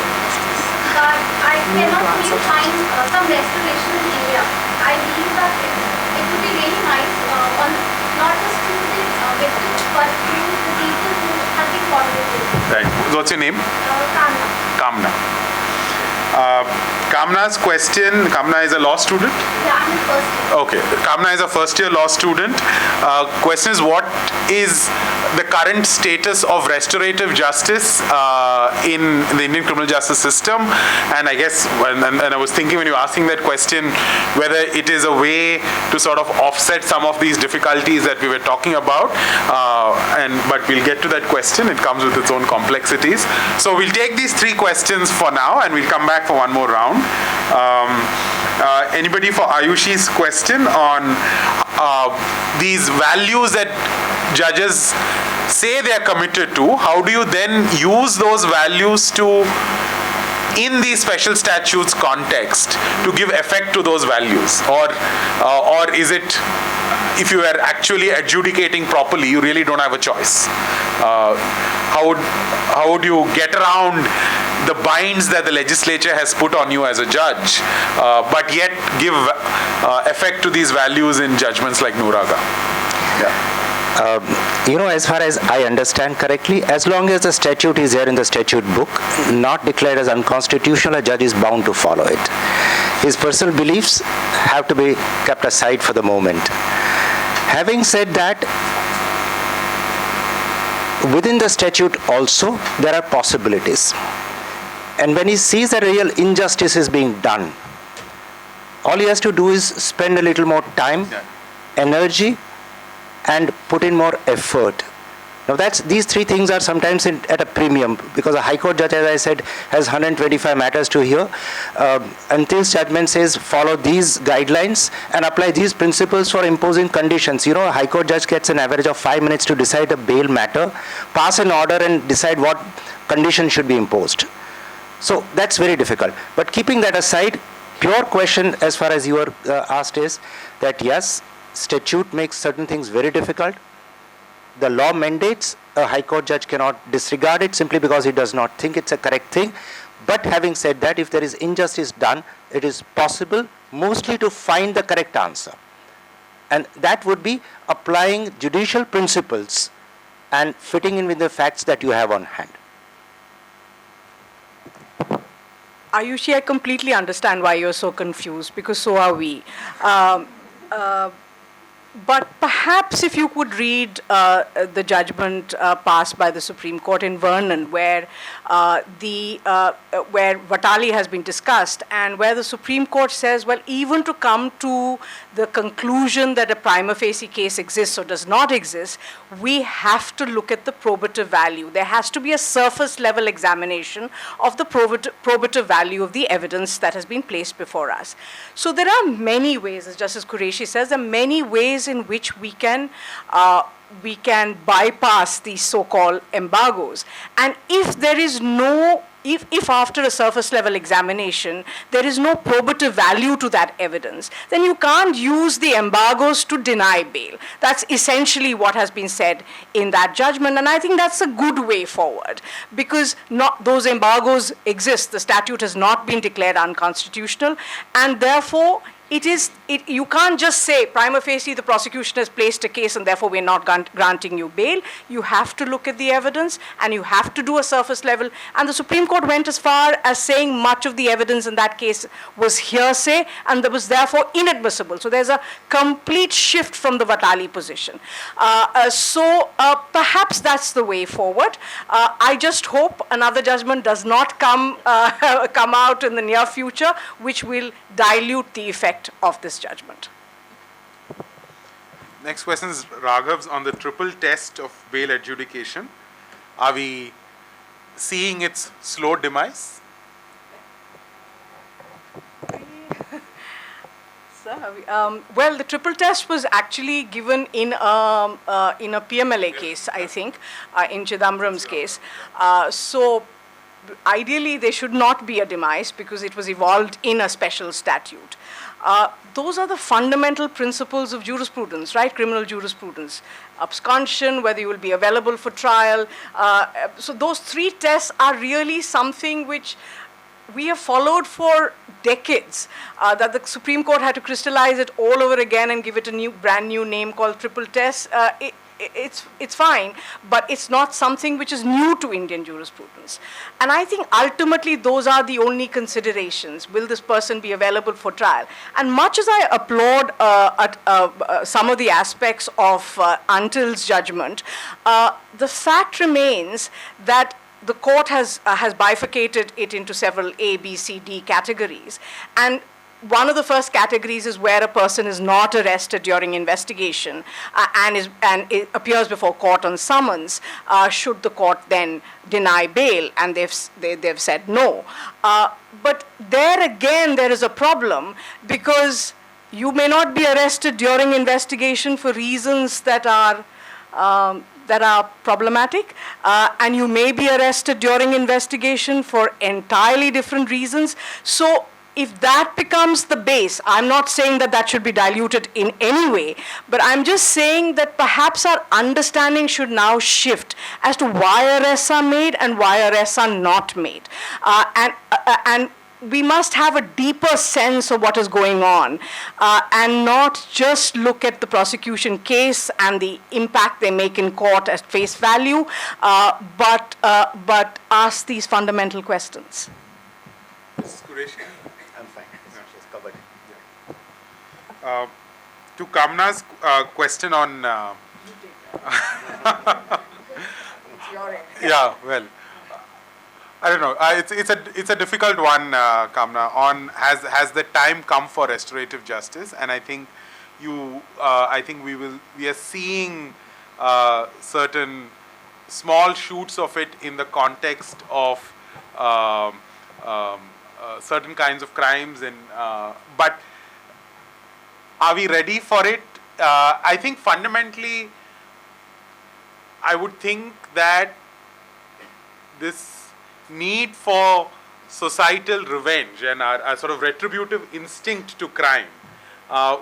But I cannot really find some restoration in India. I believe that it would be really nice not just to the victims but to the people who have been convicted. Right. What's your name? Kamna. Kamna. Kamna's question, Kamna is a law student? Yeah, I'm in first year. Okay, Kamna is a first year law student. Question is, what is the current status of restorative justice in the Indian criminal justice system? And I guess, and I was thinking when you were asking that question, whether it is a way to sort of offset some of these difficulties that we were talking about. But we'll get to that question. It comes with its own complexities. So we'll take these 3 questions for now, and we'll come back for one more round. Anybody for Ayushi's question on these values that judges say they are committed to? How do you then use those values to, in the special statutes context, to give effect to those values? Or is it, if you are actually adjudicating properly, you really don't have a choice? How would you get around the binds that the legislature has put on you as a judge, but yet give effect to these values in judgments like Nuraga? Yeah. As far as I understand correctly, as long as the statute is here in the statute book, not declared as unconstitutional, a judge is bound to follow it. His personal beliefs have to be kept aside for the moment. Having said that, within the statute also, there are possibilities. And when he sees that real injustice is being done, all he has to do is spend a little more time, energy, and put in more effort Now these three things are sometimes at a premium, because a High Court judge, as I said, has 125 matters to hear. Until judgment says follow these guidelines and apply these principles for imposing conditions. You know, a High Court judge gets an average of 5 minutes to decide a bail matter, pass an order and decide what conditions should be imposed. So that's very difficult. But keeping that aside, pure question as far as you were asked is that yes, statute makes certain things very difficult. The law mandates, a High Court judge cannot disregard it simply because he does not think it's a correct thing. But having said that, if there is injustice done, it is possible mostly to find the correct answer. And that would be applying judicial principles and fitting in with the facts that you have on hand. Ayushi, I completely understand why you're so confused, because so are we. But perhaps if you could read the judgment passed by the Supreme Court in Vernon, where where Vatali has been discussed, and where the Supreme Court says, well, even to come to the conclusion that a prima facie case exists or does not exist, we have to look at the probative value. There has to be a surface level examination of the probative value of the evidence that has been placed before us. So there are many ways, as Justice Kureshi says, there are many ways in which we can bypass these so-called embargoes. And if there is no, if after a surface level examination, there is no probative value to that evidence, then you can't use the embargoes to deny bail. That's essentially what has been said in that judgment, and I think that's a good way forward, because not those embargoes exist. The statute has not been declared unconstitutional, and therefore you can't just say prima facie the prosecution has placed a case and therefore we're not granting you bail. You have to look at the evidence and you have to do a surface level. And the Supreme Court went as far as saying much of the evidence in that case was hearsay and that was therefore inadmissible. So there's a complete shift from the Vatali position. So perhaps that's the way forward. I just hope another judgment does not come out in the near future, which will dilute the effect of this judgment. Next question is Raghav's on the triple test of bail adjudication. Are we seeing its slow demise? Well, the triple test was actually given in a PMLA case, I think, in Chidambaram's case. So ideally, there should not be a demise because it was evolved in a special statute. Those are the fundamental principles of jurisprudence, right? Criminal jurisprudence. Absconsion, whether you will be available for trial. So those three tests are really something which we have followed for decades, that the Supreme Court had to crystallize it all over again and give it a brand new name called triple test. It's fine, but it's not something which is new to Indian jurisprudence. And I think ultimately those are the only considerations. Will this person be available for trial? And much as I applaud some of the aspects of Until's judgment, the fact remains that the court has bifurcated it into several A, B, C, D categories. And one of the first categories is where a person is not arrested during investigation and it appears before court on summons. Should the court then deny bail? And they've said no. But there again, there is a problem because you may not be arrested during investigation for reasons that are problematic, and you may be arrested during investigation for entirely different reasons. So if that becomes the base, I'm not saying that that should be diluted in any way, but I'm just saying that perhaps our understanding should now shift as to why arrests are made and why arrests are not made. And we must have a deeper sense of what is going on and not just look at the prosecution case and the impact they make in court at face value, but ask these fundamental questions. Mrs. Kureshi? I'm fine. No, she's covered. Yeah. To Kamna's question on... yeah, well... I don't know. It's a difficult one, Kamna. On has the time come for restorative justice? And I think we are seeing certain small shoots of it in the context of certain kinds of crimes, but are we ready for it? I think fundamentally, I would think that this need for societal revenge and our sort of retributive instinct to crime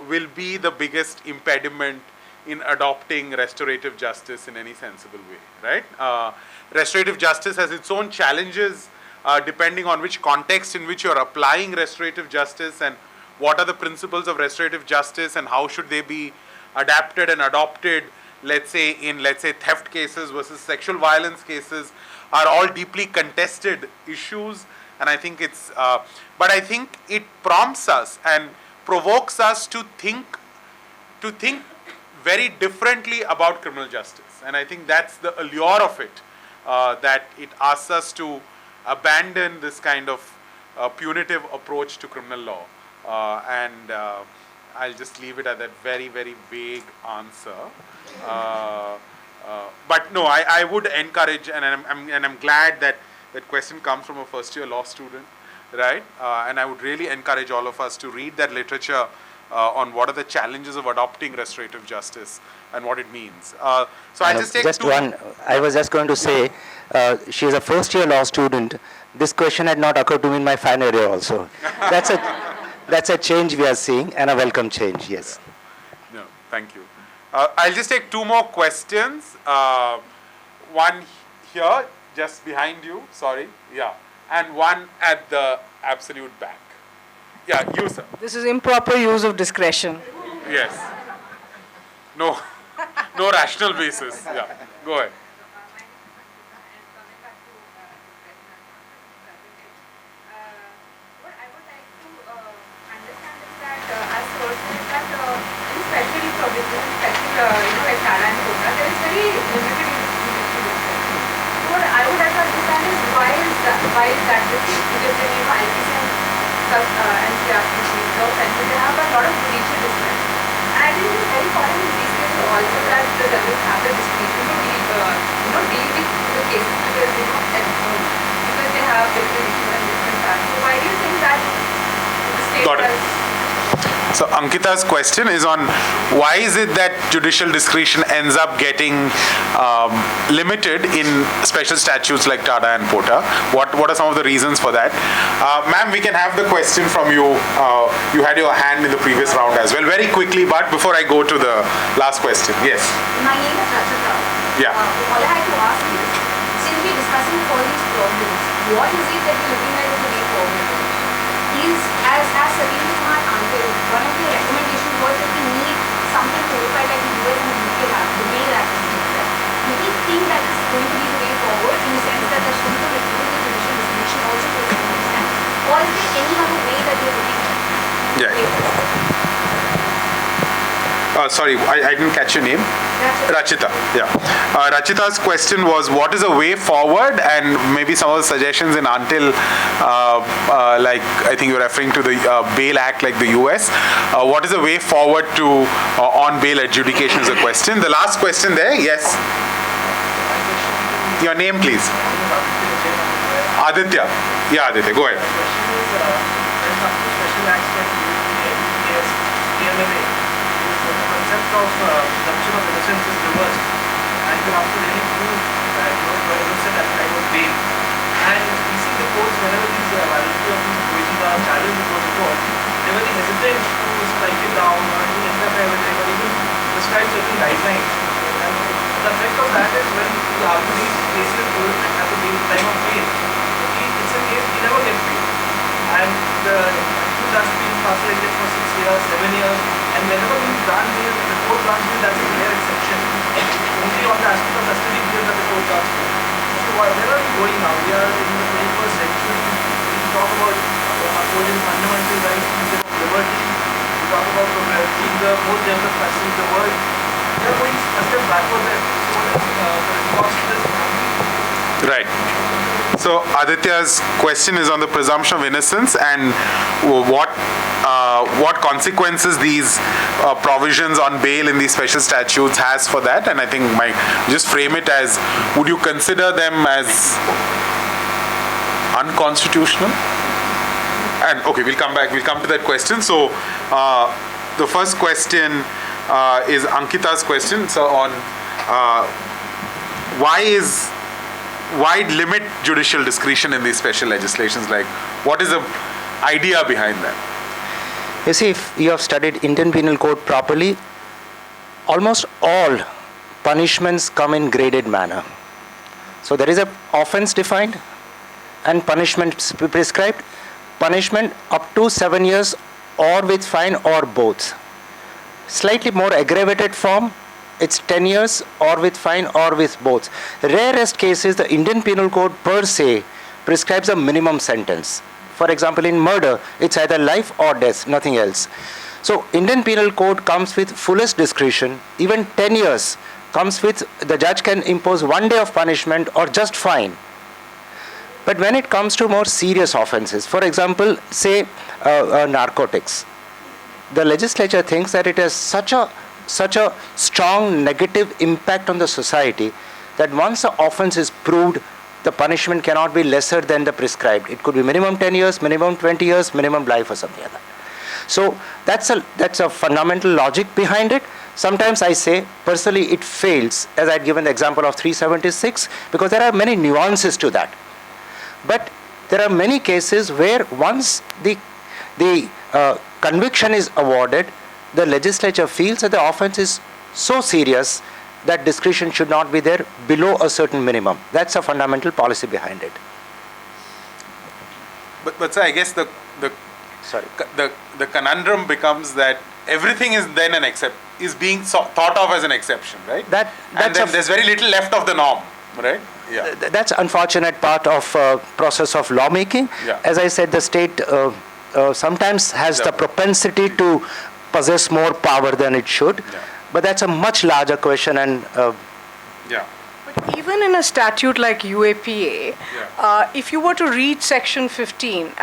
will be the biggest impediment in adopting restorative justice in any sensible way, right? Restorative justice has its own challenges depending on which context in which you're applying restorative justice and what are the principles of restorative justice and how should they be adapted and adopted, let's say theft cases versus sexual violence cases are all deeply contested issues. And I think but I think it prompts us and provokes us to think very differently about criminal justice. And I think that's the allure of it, that it asks us to abandon this kind of punitive approach to criminal law. I'll just leave it at that very, very vague answer. But no, I would encourage, and I'm glad that that question comes from a first-year law student, right? And I would really encourage all of us to read that literature on what are the challenges of adopting restorative justice and what it means. So I'll just take I was just going to say, she is a first-year law student. This question had not occurred to me in my final year also. That's a change we are seeing, and a welcome change, yes. No, thank you. I'll just take two more questions. One here, just behind you, sorry, yeah. And one at the absolute back. Yeah, you, sir. This is improper use of discretion. Yes. No rational basis. Yeah, go ahead. What I would like to understand is that, as sources, that especially provisions, especially like Tara and Kota, there is very limited use. What I would like to understand is why is that the case? Because IPC and CRPC, they have a lot of judicial discretion. And I think it is very important in these cases also that the judges have the discretion to deal with the cases because they have different issues and different facts. So why do you think that the state Got it. has... So Ankita's question is on why is it that judicial discretion ends up getting limited in special statutes like TADA and POTA? What are some of the reasons for that? Ma'am, we can have the question from you. You had your hand in the previous round as well. Very quickly, but before I go to the last question. Yes. My name is Rachita. Yeah. All I had to ask is, since we're discussing all these problems, what is it that we're looking at as a way forward? As Sabine Kumar answered, one of the recommendations was that we need something codified like the US and the UK have, the Bail Act. Do we think that is going to be the way forward in the sense that there's going to reduce the judicial discretion also to some extent? Or is there any other way that we're looking at? Yeah. Sorry, I didn't catch your name. Rachita. Yeah. Rachita's question was, what is a way forward? And maybe some of the suggestions in until, like I think you're referring to the Bail Act, like the US. What is a way forward to on bail adjudication is a question. The last question there, yes. Your name, please. Aditya. Yeah, Aditya. Go ahead. Of presumption of innocence is reversed, and you have to really prove that you were innocent at the time of bail. And we see the courts, whenever these validity of these provisions are challenged before the court, they were hesitant to strike it down or even interfere with it or even prescribe certain guidelines. And the effect of that is when you have these cases at the time of bail, it's a case we never get paid. And the accused has to be incarcerated for 6 years, 7 years, and whenever we grant bail, the court grants bail, that's a rare exception. Only on the aspect of custody bail that the court grants bail. So where are we going now? We are in the 21st century. We talk about upholding fundamental rights, freedom of liberty. We talk about being the most developed country in the world. We are going a step backward there. So what is the response to this? Right. So Aditya's question is on the presumption of innocence and what consequences these provisions on bail in these special statutes has for that. And I think just frame it as, would you consider them as unconstitutional? And okay, we'll come to that question. So the first question is Ankita's question. So on why limit judicial discretion in these special legislations? Like, what is the idea behind that? You see, if you have studied Indian Penal Code properly, almost all punishments come in graded manner. So there is an offense defined and punishment prescribed. Punishment up to 7 years or with fine or both. Slightly more aggravated form, it's 10 years or with fine or with both. Rarest cases, the Indian Penal Code per se prescribes a minimum sentence. For example, in murder, it's either life or death, nothing else. So Indian Penal Code comes with fullest discretion. Even 10 years comes with, the judge can impose 1 day of punishment or just fine. But when it comes to more serious offenses, for example, say narcotics, the legislature thinks that it has such a strong negative impact on the society that once the offense is proved, the punishment cannot be lesser than the prescribed. It could be minimum 10 years, minimum 20 years, minimum life or something like that. So that's a fundamental logic behind it. Sometimes I say, personally, it fails, as I had given the example of 376, because there are many nuances to that. But there are many cases where once the conviction is awarded, the legislature feels that the offense is so serious that discretion should not be there below a certain minimum. That's a fundamental policy behind it. But sir, I guess the conundrum becomes that everything is then is being thought of as an exception, right? And then there's very little left of the norm, right? Yeah. That's unfortunate part of process of lawmaking. Yeah. As I said, the state sometimes has the propensity to possess more power than it should. Yeah. But that's a much larger question. And But even in a statute like UAPA, if you were to read Section 15,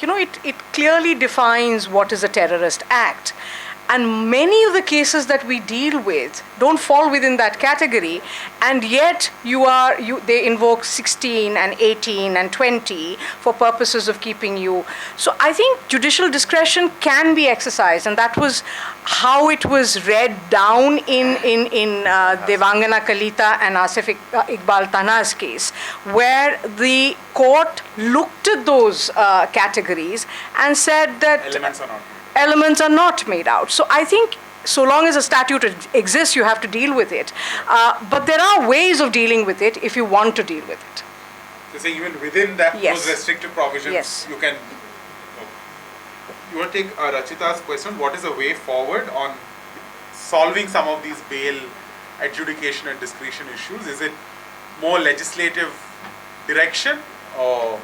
it clearly defines what is a terrorist act. And many of the cases that we deal with don't fall within that category, and yet they invoke 16 and 18 and 20 for purposes of keeping you. So I think judicial discretion can be exercised, and that was how it was read down in Devangana Kalita and Asif Iqbal Tana's case, where the court looked at those categories and said that elements are not made out. So I think so long as a statute exists, you have to deal with it. But there are ways of dealing with it if you want to deal with it. So saying even within that, Yes. those restrictive provisions, Yes. you can... You want to take Rachita's question, what is the way forward on solving some of these bail adjudication and discretion issues? Is it more legislative direction, or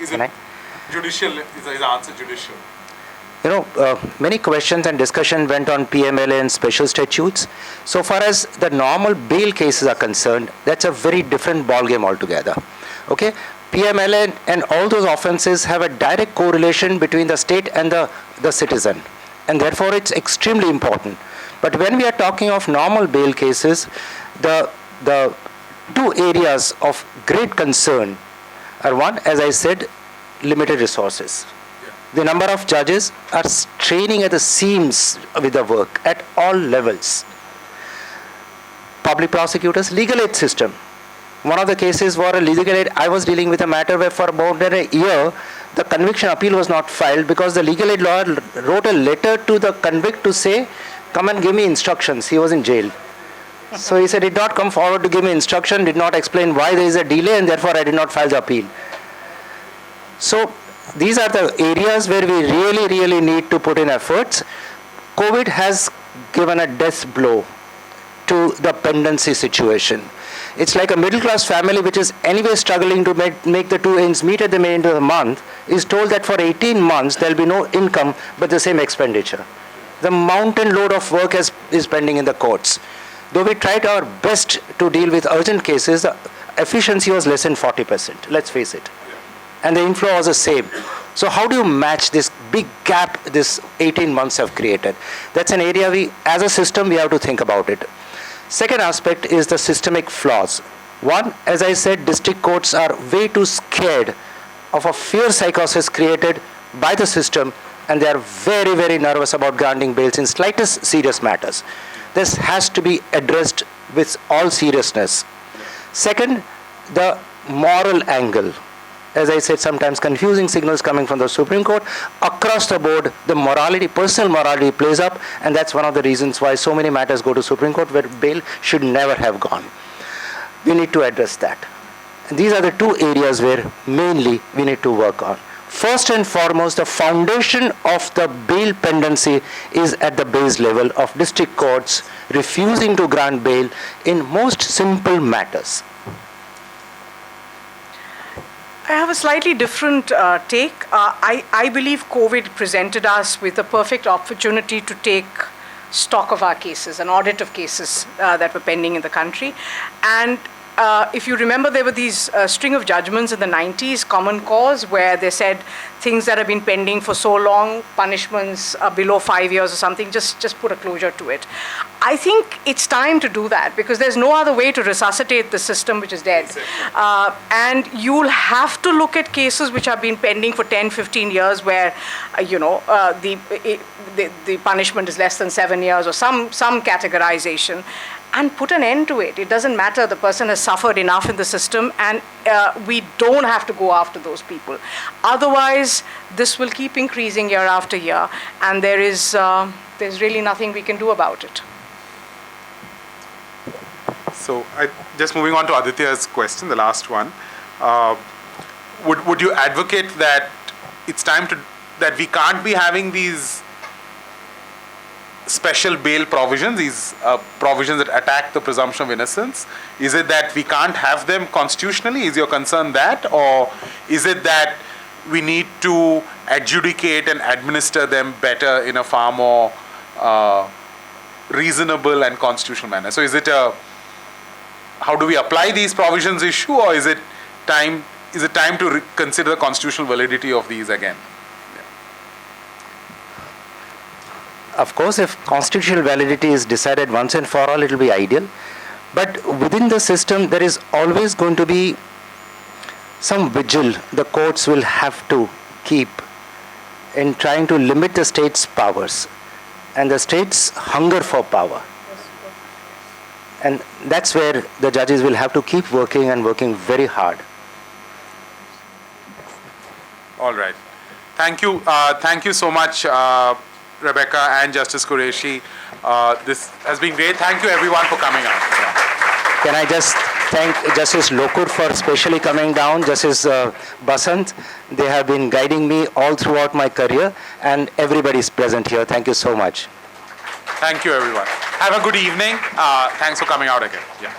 is it judicial? Is the answer judicial? Many questions and discussion went on PMLA and special statutes. So far as the normal bail cases are concerned, that's a very different ballgame altogether. Okay? PMLA and all those offenses have a direct correlation between the state and the citizen. And therefore, it's extremely important. But when we are talking of normal bail cases, the two areas of great concern are, one, as I said, limited resources. The number of judges are straining at the seams with the work at all levels. Public prosecutors, legal aid system. One of the cases were a legal aid. I was dealing with a matter where for about a year, the conviction appeal was not filed because the legal aid lawyer wrote a letter to the convict to say, come and give me instructions. He was in jail. So he said, did not come forward to give me instruction, did not explain why there is a delay, and therefore I did not file the appeal. So these are the areas where we really, really need to put in efforts. COVID has given a death blow to the pendency situation. It's like a middle-class family which is anyway struggling to make the two ends meet at the end of the month is told that for 18 months there will be no income but the same expenditure. The mountain load of work is pending in the courts. Though we tried our best to deal with urgent cases, efficiency was less than 40%, let's face it. And the inflow was the same. So how do you match this big gap this 18 months have created? That's an area as a system, we have to think about it. Second aspect is the systemic flaws. One, as I said, district courts are way too scared of a fear psychosis created by the system, and they are very, very nervous about granting bails in slightest serious matters. This has to be addressed with all seriousness. Second, the moral angle. As I said, sometimes confusing signals coming from the Supreme Court. Across the board, the morality, personal morality plays up, and that's one of the reasons why so many matters go to Supreme Court where bail should never have gone. We need to address that. And these are the two areas where mainly we need to work on. First and foremost, the foundation of the bail pendency is at the base level of district courts refusing to grant bail in most simple matters. I have a slightly different take. I believe COVID presented us with a perfect opportunity to take stock of our cases, an audit of cases that were pending in the country. And if you remember, there were these string of judgments in the 90s, common cause, where they said things that have been pending for so long, punishments below 5 years or something, just put a closure to it. I think it's time to do that, because there's no other way to resuscitate the system which is dead. And you'll have to look at cases which have been pending for 10, 15 years where, the punishment is less than 7 years or some categorization, and put an end to it. It doesn't matter. The person has suffered enough in the system, and we don't have to go after those people. Otherwise, this will keep increasing year after year, and there's really nothing we can do about it. So, just moving on to Aditya's question, the last one. Would you advocate that it's time that we can't be having these special bail provisions, these provisions that attack the presumption of innocence? Is it that we can't have them constitutionally? Is your concern that? Or is it that we need to adjudicate and administer them better in a far more reasonable and constitutional manner? So is it how do we apply these provisions issue, or is it time to consider the constitutional validity of these again? Of course, if constitutional validity is decided once and for all, it will be ideal. But within the system, there is always going to be some vigil the courts will have to keep in trying to limit the state's powers and the state's hunger for power. And that's where the judges will have to keep working and working very hard. All right. Thank you. Thank you so much, Rebecca and Justice Kureshi. This has been great. Thank you everyone for coming out. Yeah. Can I just thank Justice Lokur for specially coming down, Justice Basant. They have been guiding me all throughout my career, and everybody is present here. Thank you so much. Thank you everyone. Have a good evening. Thanks for coming out again. Yeah.